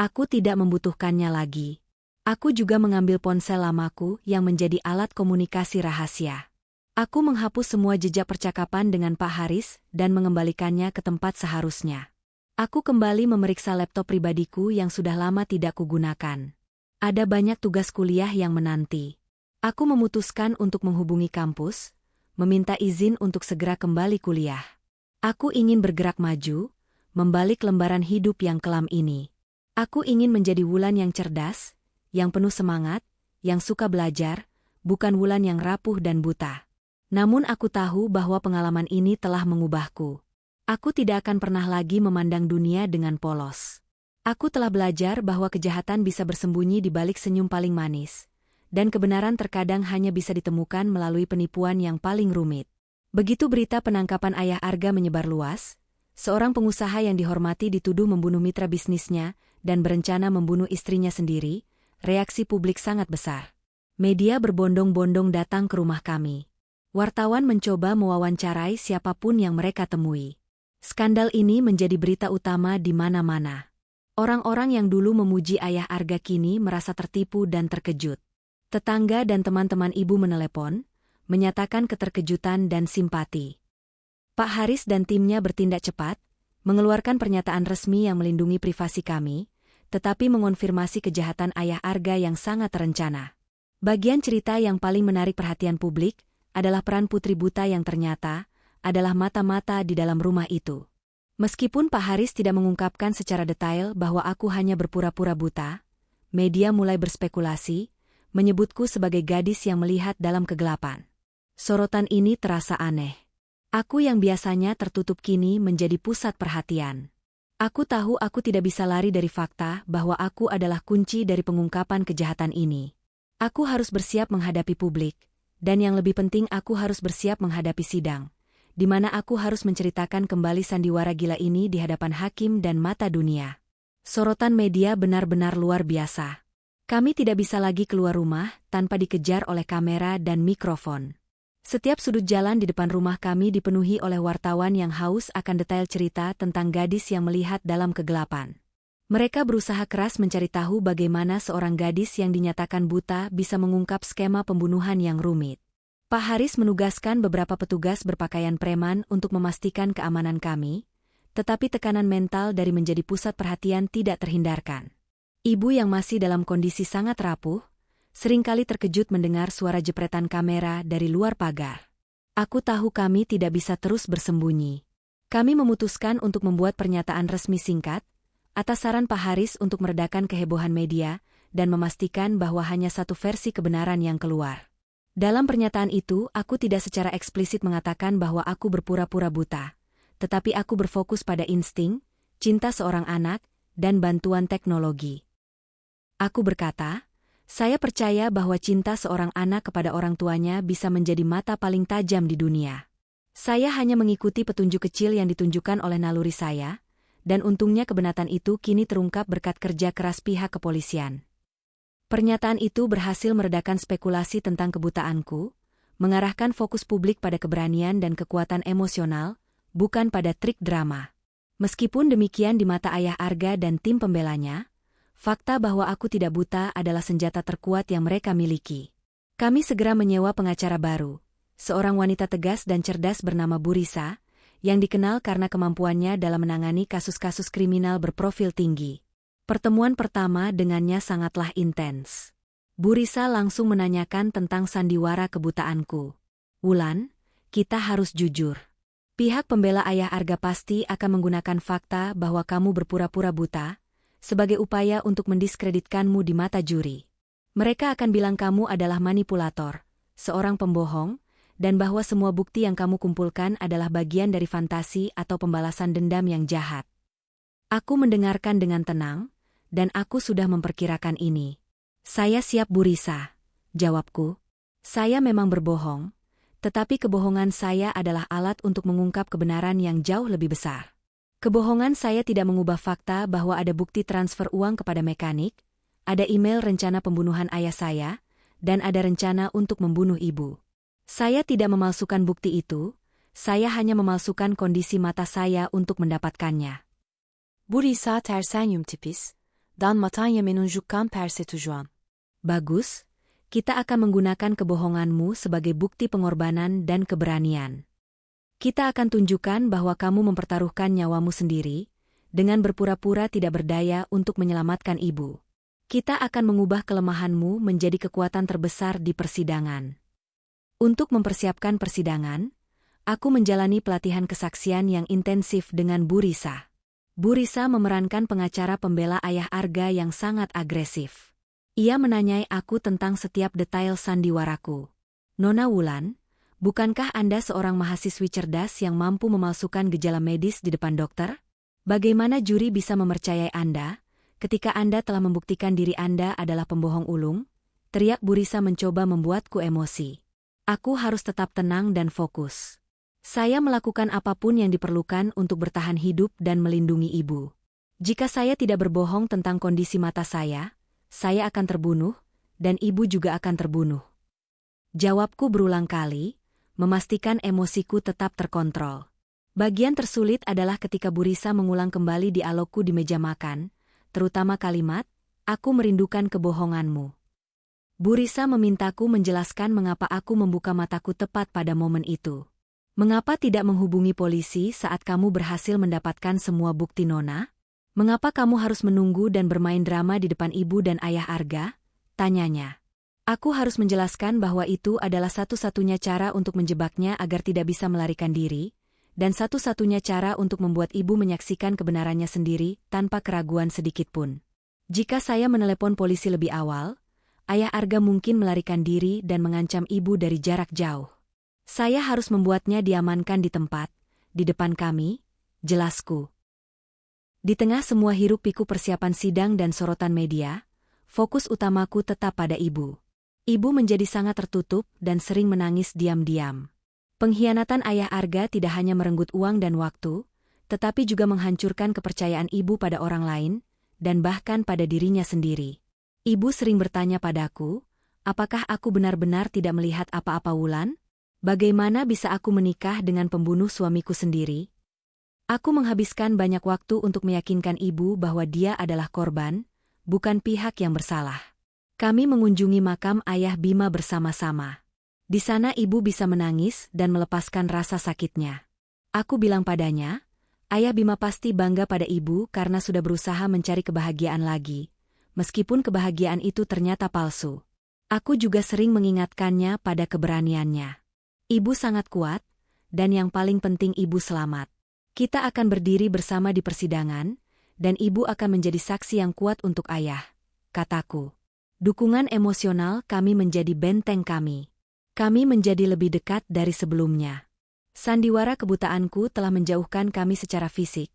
Aku tidak membutuhkannya lagi. Aku juga mengambil ponsel lamaku yang menjadi alat komunikasi rahasia. Aku menghapus semua jejak percakapan dengan Pak Haris dan mengembalikannya ke tempat seharusnya. Aku kembali memeriksa laptop pribadiku yang sudah lama tidak kugunakan. Ada banyak tugas kuliah yang menanti. Aku memutuskan untuk menghubungi kampus, meminta izin untuk segera kembali kuliah. Aku ingin bergerak maju, membalik lembaran hidup yang kelam ini. Aku ingin menjadi Wulan yang cerdas, yang penuh semangat, yang suka belajar, bukan Wulan yang rapuh dan buta. Namun aku tahu bahwa pengalaman ini telah mengubahku. Aku tidak akan pernah lagi memandang dunia dengan polos. Aku telah belajar bahwa kejahatan bisa bersembunyi di balik senyum paling manis, dan kebenaran terkadang hanya bisa ditemukan melalui penipuan yang paling rumit. Begitu berita penangkapan ayah Arga menyebar luas, seorang pengusaha yang dihormati dituduh membunuh mitra bisnisnya dan berencana membunuh istrinya sendiri, reaksi publik sangat besar. Media berbondong-bondong datang ke rumah kami. Wartawan mencoba mewawancarai siapapun yang mereka temui. Skandal ini menjadi berita utama di mana-mana. Orang-orang yang dulu memuji ayah Arga kini merasa tertipu dan terkejut. Tetangga dan teman-teman ibu menelepon, menyatakan keterkejutan dan simpati. Pak Haris dan timnya bertindak cepat, mengeluarkan pernyataan resmi yang melindungi privasi kami, tetapi mengonfirmasi kejahatan ayah Arga yang sangat terencana. Bagian cerita yang paling menarik perhatian publik adalah peran putri buta yang ternyata adalah mata-mata di dalam rumah itu. Meskipun Pak Haris tidak mengungkapkan secara detail bahwa aku hanya berpura-pura buta, media mulai berspekulasi, menyebutku sebagai gadis yang melihat dalam kegelapan. Sorotan ini terasa aneh. Aku yang biasanya tertutup kini menjadi pusat perhatian. Aku tahu aku tidak bisa lari dari fakta bahwa aku adalah kunci dari pengungkapan kejahatan ini. Aku harus bersiap menghadapi publik. Dan yang lebih penting aku harus bersiap menghadapi sidang, di mana aku harus menceritakan kembali sandiwara gila ini di hadapan hakim dan mata dunia. Sorotan media benar-benar luar biasa. Kami tidak bisa lagi keluar rumah tanpa dikejar oleh kamera dan mikrofon. Setiap sudut jalan di depan rumah kami dipenuhi oleh wartawan yang haus akan detail cerita tentang gadis yang melihat dalam kegelapan. Mereka berusaha keras mencari tahu bagaimana seorang gadis yang dinyatakan buta bisa mengungkap skema pembunuhan yang rumit. Pak Haris menugaskan beberapa petugas berpakaian preman untuk memastikan keamanan kami, tetapi tekanan mental dari menjadi pusat perhatian tidak terhindarkan. Ibu yang masih dalam kondisi sangat rapuh, seringkali terkejut mendengar suara jepretan kamera dari luar pagar. Aku tahu kami tidak bisa terus bersembunyi. Kami memutuskan untuk membuat pernyataan resmi singkat, atas saran Pak Haris untuk meredakan kehebohan media dan memastikan bahwa hanya satu versi kebenaran yang keluar. Dalam pernyataan itu, aku tidak secara eksplisit mengatakan bahwa aku berpura-pura buta, tetapi aku berfokus pada insting, cinta seorang anak, dan bantuan teknologi. Aku berkata, saya percaya bahwa cinta seorang anak kepada orang tuanya bisa menjadi mata paling tajam di dunia. Saya hanya mengikuti petunjuk kecil yang ditunjukkan oleh naluri saya, dan untungnya kebenatan itu kini terungkap berkat kerja keras pihak kepolisian. Pernyataan itu berhasil meredakan spekulasi tentang kebutaanku, mengarahkan fokus publik pada keberanian dan kekuatan emosional, bukan pada trik drama. Meskipun demikian di mata ayah Arga dan tim pembelanya, fakta bahwa aku tidak buta adalah senjata terkuat yang mereka miliki. Kami segera menyewa pengacara baru, seorang wanita tegas dan cerdas bernama Bu Risa, yang dikenal karena kemampuannya dalam menangani kasus-kasus kriminal berprofil tinggi. Pertemuan pertama dengannya sangatlah intens. Bu Risa langsung menanyakan tentang sandiwara kebutaanku. "Wulan, kita harus jujur. Pihak pembela ayah Arga pasti akan menggunakan fakta bahwa kamu berpura-pura buta sebagai upaya untuk mendiskreditkanmu di mata juri. Mereka akan bilang kamu adalah manipulator, seorang pembohong, dan bahwa semua bukti yang kamu kumpulkan adalah bagian dari fantasi atau pembalasan dendam yang jahat." Aku mendengarkan dengan tenang, dan aku sudah memperkirakan ini. "Saya siap, Bu Risa," jawabku. "Saya memang berbohong, tetapi kebohongan saya adalah alat untuk mengungkap kebenaran yang jauh lebih besar. Kebohongan saya tidak mengubah fakta bahwa ada bukti transfer uang kepada mekanik, ada email rencana pembunuhan ayah saya, dan ada rencana untuk membunuh ibu. Saya tidak memalsukan bukti itu, saya hanya memalsukan kondisi mata saya untuk mendapatkannya." Bu Risa tersenyum tipis, dan matanya menunjukkan persetujuan. "Bagus, kita akan menggunakan kebohonganmu sebagai bukti pengorbanan dan keberanian. Kita akan tunjukkan bahwa kamu mempertaruhkan nyawamu sendiri, dengan berpura-pura tidak berdaya untuk menyelamatkan ibu. Kita akan mengubah kelemahanmu menjadi kekuatan terbesar di persidangan." Untuk mempersiapkan persidangan, aku menjalani pelatihan kesaksian yang intensif dengan Bu Risa. Bu Risa memerankan pengacara pembela ayah Arga yang sangat agresif. Ia menanyai aku tentang setiap detail sandiwaraku. "Nona Wulan, bukankah Anda seorang mahasiswi cerdas yang mampu memalsukan gejala medis di depan dokter? Bagaimana juri bisa mempercayai Anda ketika Anda telah membuktikan diri Anda adalah pembohong ulung?" Teriak Bu Risa mencoba membuatku emosi. Aku harus tetap tenang dan fokus. Saya melakukan apapun yang diperlukan untuk bertahan hidup dan melindungi ibu. Jika saya tidak berbohong tentang kondisi mata saya akan terbunuh, dan ibu juga akan terbunuh. Jawabku berulang kali, memastikan emosiku tetap terkontrol. Bagian tersulit adalah ketika Bu Risa mengulang kembali dialogku di meja makan, terutama kalimat, "Aku merindukan kebohonganmu." Bu Risa memintaku menjelaskan mengapa aku membuka mataku tepat pada momen itu. "Mengapa tidak menghubungi polisi saat kamu berhasil mendapatkan semua bukti, Nona? Mengapa kamu harus menunggu dan bermain drama di depan ibu dan ayah Arga?" tanyanya. Aku harus menjelaskan bahwa itu adalah satu-satunya cara untuk menjebaknya agar tidak bisa melarikan diri, dan satu-satunya cara untuk membuat ibu menyaksikan kebenarannya sendiri tanpa keraguan sedikitpun. Jika saya menelepon polisi lebih awal, ayah Arga mungkin melarikan diri dan mengancam ibu dari jarak jauh. Saya harus membuatnya diamankan di tempat, di depan kami, jelasku. Di tengah semua hiruk-pikuk persiapan sidang dan sorotan media, fokus utamaku tetap pada ibu. Ibu menjadi sangat tertutup dan sering menangis diam-diam. Pengkhianatan ayah Arga tidak hanya merenggut uang dan waktu, tetapi juga menghancurkan kepercayaan ibu pada orang lain, dan bahkan pada dirinya sendiri. Ibu sering bertanya padaku, apakah aku benar-benar tidak melihat apa-apa Wulan? Bagaimana bisa aku menikah dengan pembunuh suamiku sendiri? Aku menghabiskan banyak waktu untuk meyakinkan ibu bahwa dia adalah korban, bukan pihak yang bersalah. Kami mengunjungi makam ayah Bima bersama-sama. Di sana ibu bisa menangis dan melepaskan rasa sakitnya. Aku bilang padanya, ayah Bima pasti bangga pada ibu karena sudah berusaha mencari kebahagiaan lagi, meskipun kebahagiaan itu ternyata palsu. Aku juga sering mengingatkannya pada keberaniannya. Ibu sangat kuat, dan yang paling penting ibu selamat. Kita akan berdiri bersama di persidangan, dan ibu akan menjadi saksi yang kuat untuk ayah, kataku. Dukungan emosional kami menjadi benteng kami. Kami menjadi lebih dekat dari sebelumnya. Sandiwara kebutaanku telah menjauhkan kami secara fisik,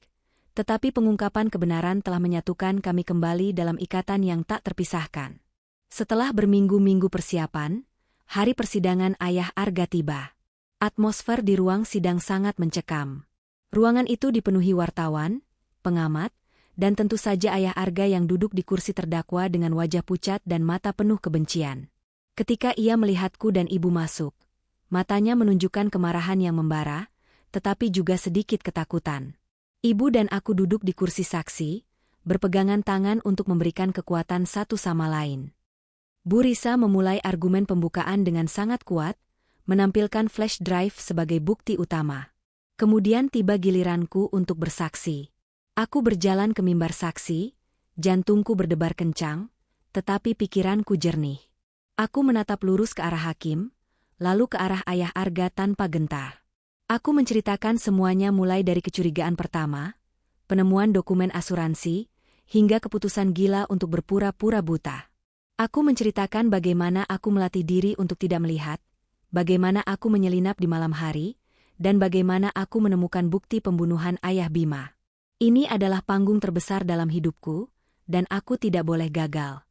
tetapi pengungkapan kebenaran telah menyatukan kami kembali dalam ikatan yang tak terpisahkan. Setelah berminggu-minggu persiapan, hari persidangan ayah Arga tiba. Atmosfer di ruang sidang sangat mencekam. Ruangan itu dipenuhi wartawan, pengamat, dan tentu saja ayah Arga yang duduk di kursi terdakwa dengan wajah pucat dan mata penuh kebencian. Ketika ia melihatku dan ibu masuk, matanya menunjukkan kemarahan yang membara, tetapi juga sedikit ketakutan. Ibu dan aku duduk di kursi saksi, berpegangan tangan untuk memberikan kekuatan satu sama lain. Bu Risa memulai argumen pembukaan dengan sangat kuat, menampilkan flash drive sebagai bukti utama. Kemudian tiba giliranku untuk bersaksi. Aku berjalan ke mimbar saksi, jantungku berdebar kencang, tetapi pikiranku jernih. Aku menatap lurus ke arah hakim, lalu ke arah ayah Arga tanpa gentar. Aku menceritakan semuanya mulai dari kecurigaan pertama, penemuan dokumen asuransi, hingga keputusan gila untuk berpura-pura buta. Aku menceritakan bagaimana aku melatih diri untuk tidak melihat, bagaimana aku menyelinap di malam hari, dan bagaimana aku menemukan bukti pembunuhan ayah Bima. Ini adalah panggung terbesar dalam hidupku, dan aku tidak boleh gagal.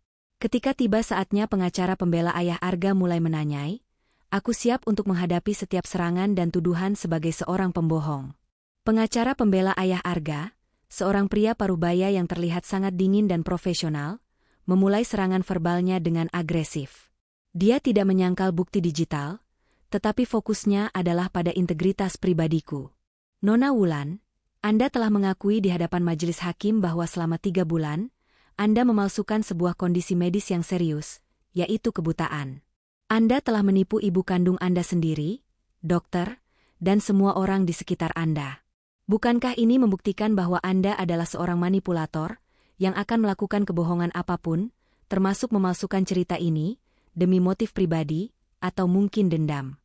Ketika tiba saatnya pengacara pembela ayah Arga mulai menanyai, aku siap untuk menghadapi setiap serangan dan tuduhan sebagai seorang pembohong. Pengacara pembela ayah Arga, seorang pria parubaya yang terlihat sangat dingin dan profesional, memulai serangan verbalnya dengan agresif. Dia tidak menyangkal bukti digital, tetapi fokusnya adalah pada integritas pribadiku. Nona Wulan, Anda telah mengakui di hadapan majelis hakim bahwa selama 3 bulan, Anda memalsukan sebuah kondisi medis yang serius, yaitu kebutaan. Anda telah menipu ibu kandung Anda sendiri, dokter, dan semua orang di sekitar Anda. Bukankah ini membuktikan bahwa Anda adalah seorang manipulator, yang akan melakukan kebohongan apapun, termasuk memalsukan cerita ini, demi motif pribadi, atau mungkin dendam?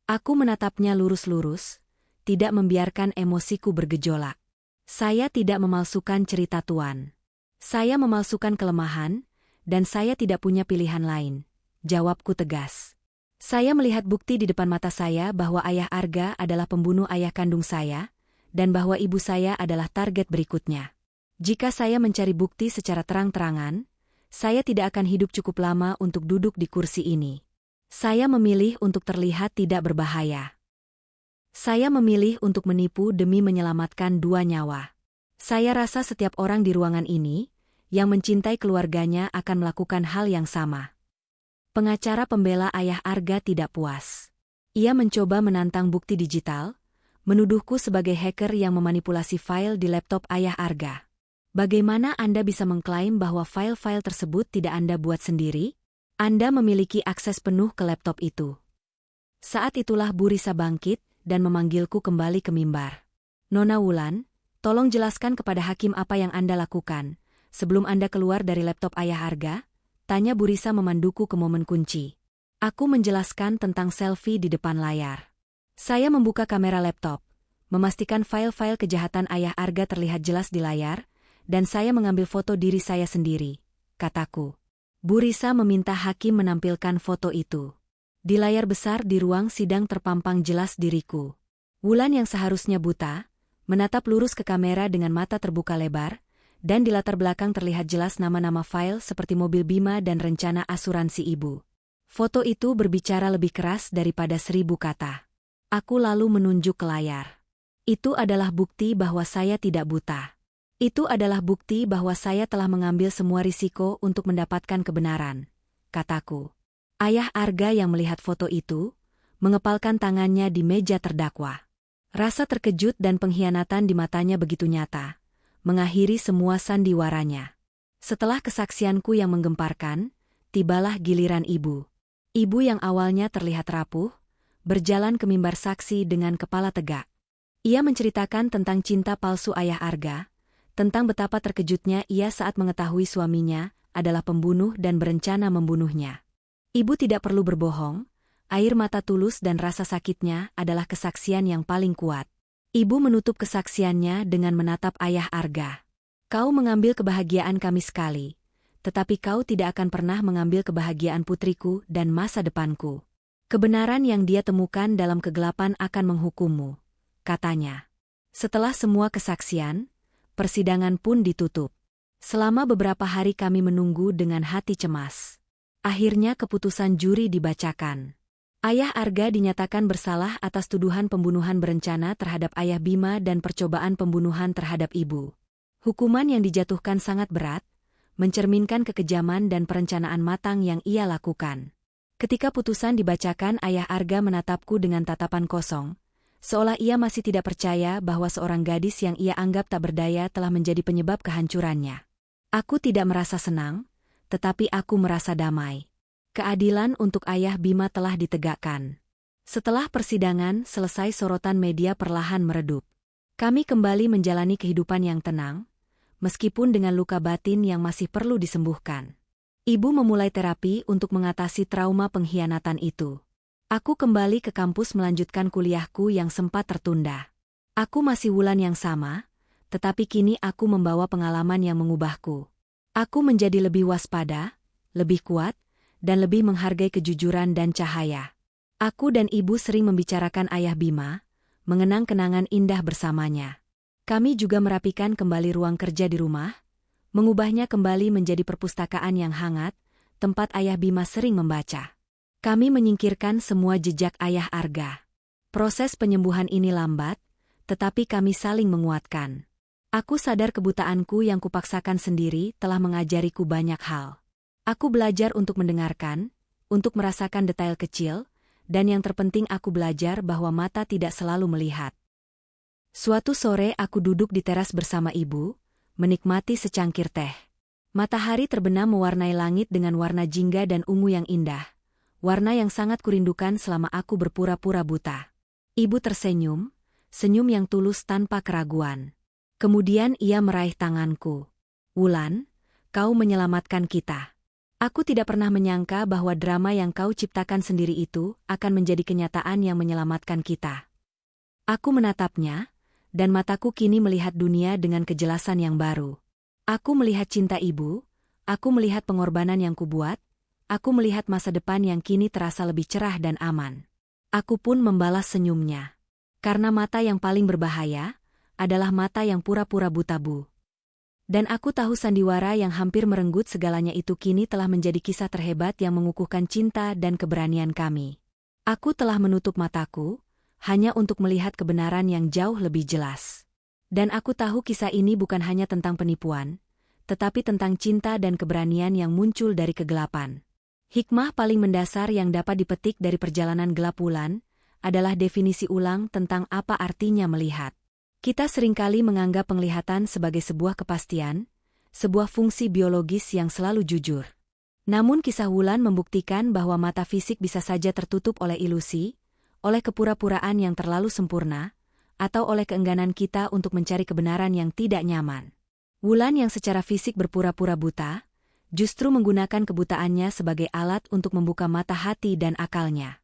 Aku menatapnya lurus-lurus, tidak membiarkan emosiku bergejolak. Saya tidak memalsukan cerita Tuan. Saya memalsukan kelemahan, dan saya tidak punya pilihan lain, jawabku tegas. Saya melihat bukti di depan mata saya bahwa ayah Arga adalah pembunuh ayah kandung saya, dan bahwa ibu saya adalah target berikutnya. Jika saya mencari bukti secara terang-terangan, saya tidak akan hidup cukup lama untuk duduk di kursi ini. Saya memilih untuk terlihat tidak berbahaya. Saya memilih untuk menipu demi menyelamatkan 2 nyawa. Saya rasa setiap orang di ruangan ini, yang mencintai keluarganya akan melakukan hal yang sama. Pengacara pembela ayah Arga tidak puas. Ia mencoba menantang bukti digital, menuduhku sebagai hacker yang memanipulasi file di laptop ayah Arga. Bagaimana Anda bisa mengklaim bahwa file-file tersebut tidak Anda buat sendiri? Anda memiliki akses penuh ke laptop itu. Saat itulah Bu Risa bangkit dan memanggilku kembali ke mimbar. Nona Wulan, tolong jelaskan kepada hakim apa yang Anda lakukan sebelum Anda keluar dari laptop ayah Arga, tanya Bu Risa memanduku ke momen kunci. Aku menjelaskan tentang selfie di depan layar. Saya membuka kamera laptop, memastikan file-file kejahatan ayah Arga terlihat jelas di layar, dan saya mengambil foto diri saya sendiri, kataku. Bu Risa meminta hakim menampilkan foto itu. Di layar besar di ruang sidang terpampang jelas diriku. Wulan yang seharusnya buta, menatap lurus ke kamera dengan mata terbuka lebar, dan di latar belakang terlihat jelas nama-nama file seperti mobil Bima dan rencana asuransi ibu. Foto itu berbicara lebih keras daripada 1000 kata. Aku lalu menunjuk ke layar. Itu adalah bukti bahwa saya tidak buta. Itu adalah bukti bahwa saya telah mengambil semua risiko untuk mendapatkan kebenaran, kataku. Ayah Arga yang melihat foto itu, mengepalkan tangannya di meja terdakwa. Rasa terkejut dan pengkhianatan di matanya begitu nyata, mengakhiri semua sandiwaranya. Setelah kesaksianku yang menggemparkan, tibalah giliran ibu. Ibu yang awalnya terlihat rapuh, berjalan ke mimbar saksi dengan kepala tegak. Ia menceritakan tentang cinta palsu ayah Arga, tentang betapa terkejutnya ia saat mengetahui suaminya adalah pembunuh dan berencana membunuhnya. Ibu tidak perlu berbohong, air mata tulus dan rasa sakitnya adalah kesaksian yang paling kuat. Ibu menutup kesaksiannya dengan menatap ayah Arga. Kau mengambil kebahagiaan kami sekali, tetapi kau tidak akan pernah mengambil kebahagiaan putriku dan masa depanku. Kebenaran yang dia temukan dalam kegelapan akan menghukummu, katanya. Setelah semua kesaksian, persidangan pun ditutup. Selama beberapa hari kami menunggu dengan hati cemas. Akhirnya keputusan juri dibacakan. Ayah Arga dinyatakan bersalah atas tuduhan pembunuhan berencana terhadap ayah Bima dan percobaan pembunuhan terhadap ibu. Hukuman yang dijatuhkan sangat berat, mencerminkan kekejaman dan perencanaan matang yang ia lakukan. Ketika putusan dibacakan, ayah Arga menatapku dengan tatapan kosong, seolah ia masih tidak percaya bahwa seorang gadis yang ia anggap tak berdaya telah menjadi penyebab kehancurannya. Aku tidak merasa senang, tetapi aku merasa damai. Keadilan untuk ayah Bima telah ditegakkan. Setelah persidangan selesai, sorotan media perlahan meredup. Kami kembali menjalani kehidupan yang tenang, meskipun dengan luka batin yang masih perlu disembuhkan. Ibu memulai terapi untuk mengatasi trauma pengkhianatan itu. Aku kembali ke kampus melanjutkan kuliahku yang sempat tertunda. Aku masih Wulan yang sama, tetapi kini aku membawa pengalaman yang mengubahku. Aku menjadi lebih waspada, lebih kuat, dan lebih menghargai kejujuran dan cahaya. Aku dan ibu sering membicarakan ayah Bima, mengenang kenangan indah bersamanya. Kami juga merapikan kembali ruang kerja di rumah, mengubahnya kembali menjadi perpustakaan yang hangat, tempat ayah Bima sering membaca. Kami menyingkirkan semua jejak ayah Arga. Proses penyembuhan ini lambat, tetapi kami saling menguatkan. Aku sadar kebutaanku yang kupaksakan sendiri telah mengajariku banyak hal. Aku belajar untuk mendengarkan, untuk merasakan detail kecil, dan yang terpenting aku belajar bahwa mata tidak selalu melihat. Suatu sore aku duduk di teras bersama ibu, menikmati secangkir teh. Matahari terbenam mewarnai langit dengan warna jingga dan ungu yang indah, warna yang sangat kurindukan selama aku berpura-pura buta. Ibu tersenyum, senyum yang tulus tanpa keraguan. Kemudian ia meraih tanganku. "Wulan, kau menyelamatkan kita. Aku tidak pernah menyangka bahwa drama yang kau ciptakan sendiri itu akan menjadi kenyataan yang menyelamatkan kita." Aku menatapnya, dan mataku kini melihat dunia dengan kejelasan yang baru. Aku melihat cinta ibu, aku melihat pengorbanan yang kubuat, aku melihat masa depan yang kini terasa lebih cerah dan aman. Aku pun membalas senyumnya. Karena mata yang paling berbahaya adalah mata yang pura-pura buta, Bu. Dan aku tahu sandiwara yang hampir merenggut segalanya itu kini telah menjadi kisah terhebat yang mengukuhkan cinta dan keberanian kami. Aku telah menutup mataku, hanya untuk melihat kebenaran yang jauh lebih jelas. Dan aku tahu kisah ini bukan hanya tentang penipuan, tetapi tentang cinta dan keberanian yang muncul dari kegelapan. Hikmah paling mendasar yang dapat dipetik dari perjalanan gelap Wulan adalah definisi ulang tentang apa artinya melihat. Kita seringkali menganggap penglihatan sebagai sebuah kepastian, sebuah fungsi biologis yang selalu jujur. Namun kisah Wulan membuktikan bahwa mata fisik bisa saja tertutup oleh ilusi, oleh kepura-puraan yang terlalu sempurna, atau oleh keengganan kita untuk mencari kebenaran yang tidak nyaman. Wulan yang secara fisik berpura-pura buta, justru menggunakan kebutaannya sebagai alat untuk membuka mata hati dan akalnya.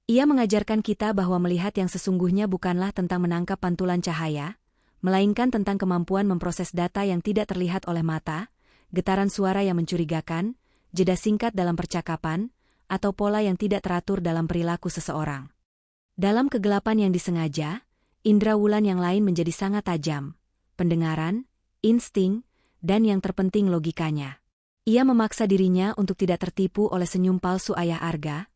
Ia mengajarkan kita bahwa melihat yang sesungguhnya bukanlah tentang menangkap pantulan cahaya, melainkan tentang kemampuan memproses data yang tidak terlihat oleh mata, getaran suara yang mencurigakan, jeda singkat dalam percakapan, atau pola yang tidak teratur dalam perilaku seseorang. Dalam kegelapan yang disengaja, indera Wulan yang lain menjadi sangat tajam, pendengaran, insting, dan yang terpenting logikanya. Ia memaksa dirinya untuk tidak tertipu oleh senyum palsu ayah Arga,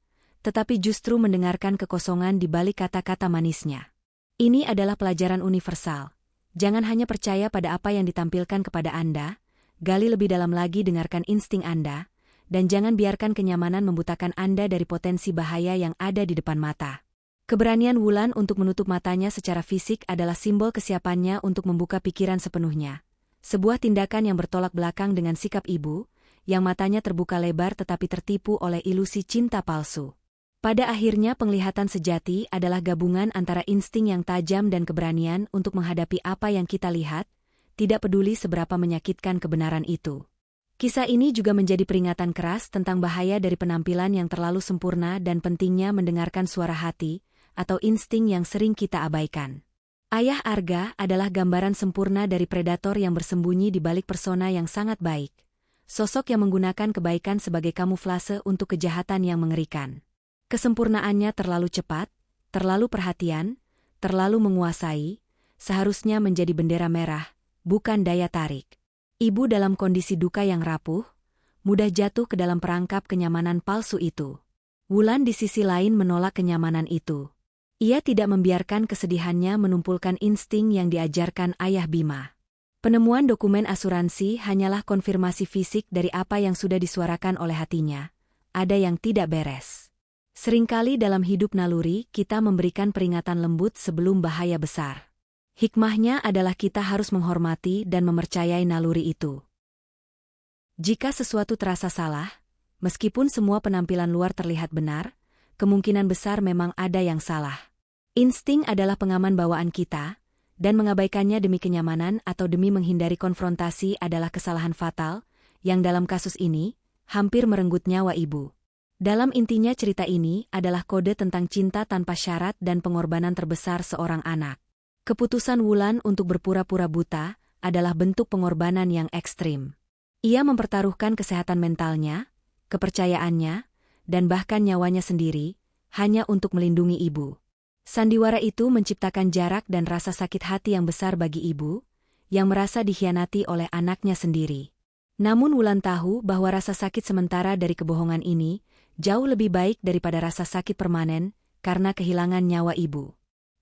tetapi justru mendengarkan kekosongan di balik kata-kata manisnya. Ini adalah pelajaran universal. Jangan hanya percaya pada apa yang ditampilkan kepada Anda, gali lebih dalam lagi, dengarkan insting Anda, dan jangan biarkan kenyamanan membutakan Anda dari potensi bahaya yang ada di depan mata. Keberanian Wulan untuk menutup matanya secara fisik adalah simbol kesiapannya untuk membuka pikiran sepenuhnya. Sebuah tindakan yang bertolak belakang dengan sikap ibu, yang matanya terbuka lebar tetapi tertipu oleh ilusi cinta palsu. Pada akhirnya penglihatan sejati adalah gabungan antara insting yang tajam dan keberanian untuk menghadapi apa yang kita lihat, tidak peduli seberapa menyakitkan kebenaran itu. Kisah ini juga menjadi peringatan keras tentang bahaya dari penampilan yang terlalu sempurna dan pentingnya mendengarkan suara hati, atau insting yang sering kita abaikan. Ayah Arga adalah gambaran sempurna dari predator yang bersembunyi di balik persona yang sangat baik. Sosok yang menggunakan kebaikan sebagai kamuflase untuk kejahatan yang mengerikan. Kesempurnaannya terlalu cepat, terlalu perhatian, terlalu menguasai, seharusnya menjadi bendera merah, bukan daya tarik. Ibu dalam kondisi duka yang rapuh, mudah jatuh ke dalam perangkap kenyamanan palsu itu. Wulan di sisi lain menolak kenyamanan itu. Ia tidak membiarkan kesedihannya menumpulkan insting yang diajarkan ayah Bima. Penemuan dokumen asuransi hanyalah konfirmasi fisik dari apa yang sudah disuarakan oleh hatinya. Ada yang tidak beres. Seringkali dalam hidup naluri kita memberikan peringatan lembut sebelum bahaya besar. Hikmahnya adalah kita harus menghormati dan mempercayai naluri itu. Jika sesuatu terasa salah, meskipun semua penampilan luar terlihat benar, kemungkinan besar memang ada yang salah. Insting adalah pengaman bawaan kita, dan mengabaikannya demi kenyamanan atau demi menghindari konfrontasi adalah kesalahan fatal, yang dalam kasus ini, hampir merenggut nyawa ibu. Dalam intinya cerita ini adalah kode tentang cinta tanpa syarat dan pengorbanan terbesar seorang anak. Keputusan Wulan untuk berpura-pura buta adalah bentuk pengorbanan yang ekstrim. Ia mempertaruhkan kesehatan mentalnya, kepercayaannya, dan bahkan nyawanya sendiri, hanya untuk melindungi ibu. Sandiwara itu menciptakan jarak dan rasa sakit hati yang besar bagi ibu, yang merasa dikhianati oleh anaknya sendiri. Namun Wulan tahu bahwa rasa sakit sementara dari kebohongan ini jauh lebih baik daripada rasa sakit permanen karena kehilangan nyawa ibu.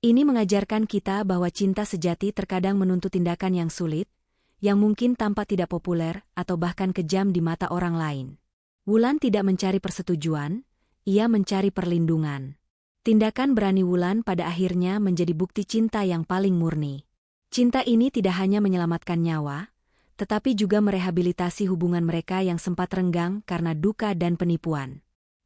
Ini mengajarkan kita bahwa cinta sejati terkadang menuntut tindakan yang sulit, yang mungkin tampak tidak populer atau bahkan kejam di mata orang lain. Wulan tidak mencari persetujuan, ia mencari perlindungan. Tindakan berani Wulan pada akhirnya menjadi bukti cinta yang paling murni. Cinta ini tidak hanya menyelamatkan nyawa, tetapi juga merehabilitasi hubungan mereka yang sempat renggang karena duka dan penipuan.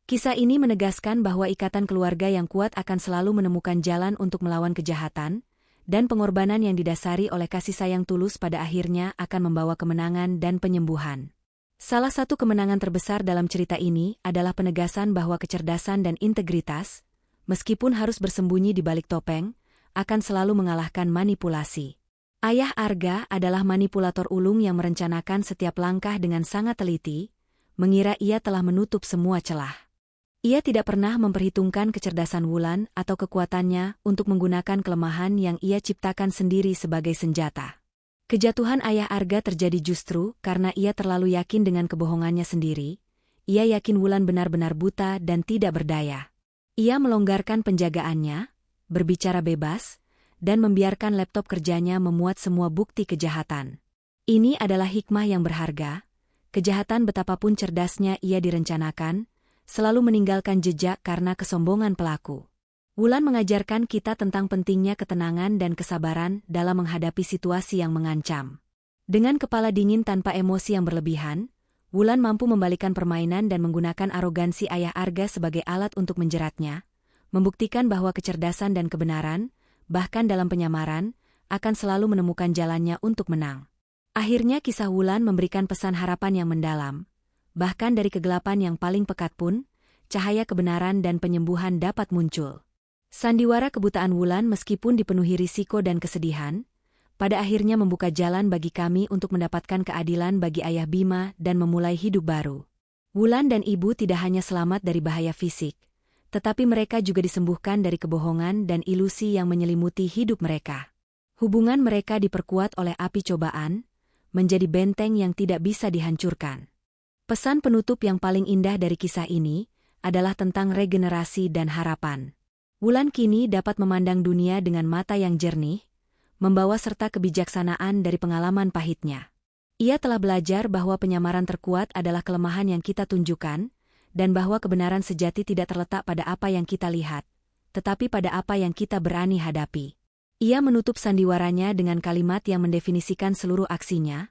Kisah ini menegaskan bahwa ikatan keluarga yang kuat akan selalu menemukan jalan untuk melawan kejahatan, dan pengorbanan yang didasari oleh kasih sayang tulus pada akhirnya akan membawa kemenangan dan penyembuhan. Salah satu kemenangan terbesar dalam cerita ini adalah penegasan bahwa kecerdasan dan integritas, meskipun harus bersembunyi di balik topeng, akan selalu mengalahkan manipulasi. Ayah Arga adalah manipulator ulung yang merencanakan setiap langkah dengan sangat teliti, mengira ia telah menutup semua celah. Ia tidak pernah memperhitungkan kecerdasan Wulan atau kekuatannya untuk menggunakan kelemahan yang ia ciptakan sendiri sebagai senjata. Kejatuhan Ayah Arga terjadi justru karena ia terlalu yakin dengan kebohongannya sendiri. Ia yakin Wulan benar-benar buta dan tidak berdaya. Ia melonggarkan penjagaannya, berbicara bebas, dan membiarkan laptop kerjanya memuat semua bukti kejahatan. Ini adalah hikmah yang berharga. Kejahatan betapapun cerdasnya ia direncanakan, selalu meninggalkan jejak karena kesombongan pelaku. Wulan mengajarkan kita tentang pentingnya ketenangan dan kesabaran dalam menghadapi situasi yang mengancam. Dengan kepala dingin tanpa emosi yang berlebihan, Wulan mampu membalikan permainan dan menggunakan arogansi Ayah Arga sebagai alat untuk menjeratnya, membuktikan bahwa kecerdasan dan kebenaran, bahkan dalam penyamaran, akan selalu menemukan jalannya untuk menang. Akhirnya kisah Wulan memberikan pesan harapan yang mendalam. Bahkan dari kegelapan yang paling pekat pun, cahaya kebenaran dan penyembuhan dapat muncul. Sandiwara kebutaan Wulan meskipun dipenuhi risiko dan kesedihan, pada akhirnya membuka jalan bagi kami untuk mendapatkan keadilan bagi Ayah Bima dan memulai hidup baru. Wulan dan ibu tidak hanya selamat dari bahaya fisik, tetapi mereka juga disembuhkan dari kebohongan dan ilusi yang menyelimuti hidup mereka. Hubungan mereka diperkuat oleh api cobaan, menjadi benteng yang tidak bisa dihancurkan. Pesan penutup yang paling indah dari kisah ini adalah tentang regenerasi dan harapan. Wulan kini dapat memandang dunia dengan mata yang jernih, membawa serta kebijaksanaan dari pengalaman pahitnya. Ia telah belajar bahwa penyamaran terkuat adalah kelemahan yang kita tunjukkan, dan bahwa kebenaran sejati tidak terletak pada apa yang kita lihat, tetapi pada apa yang kita berani hadapi. Ia menutup sandiwaranya dengan kalimat yang mendefinisikan seluruh aksinya,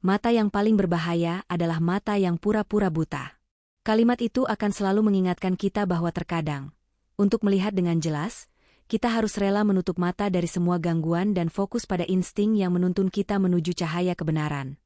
mata yang paling berbahaya adalah mata yang pura-pura buta. Kalimat itu akan selalu mengingatkan kita bahwa terkadang, untuk melihat dengan jelas, kita harus rela menutup mata dari semua gangguan dan fokus pada insting yang menuntun kita menuju cahaya kebenaran.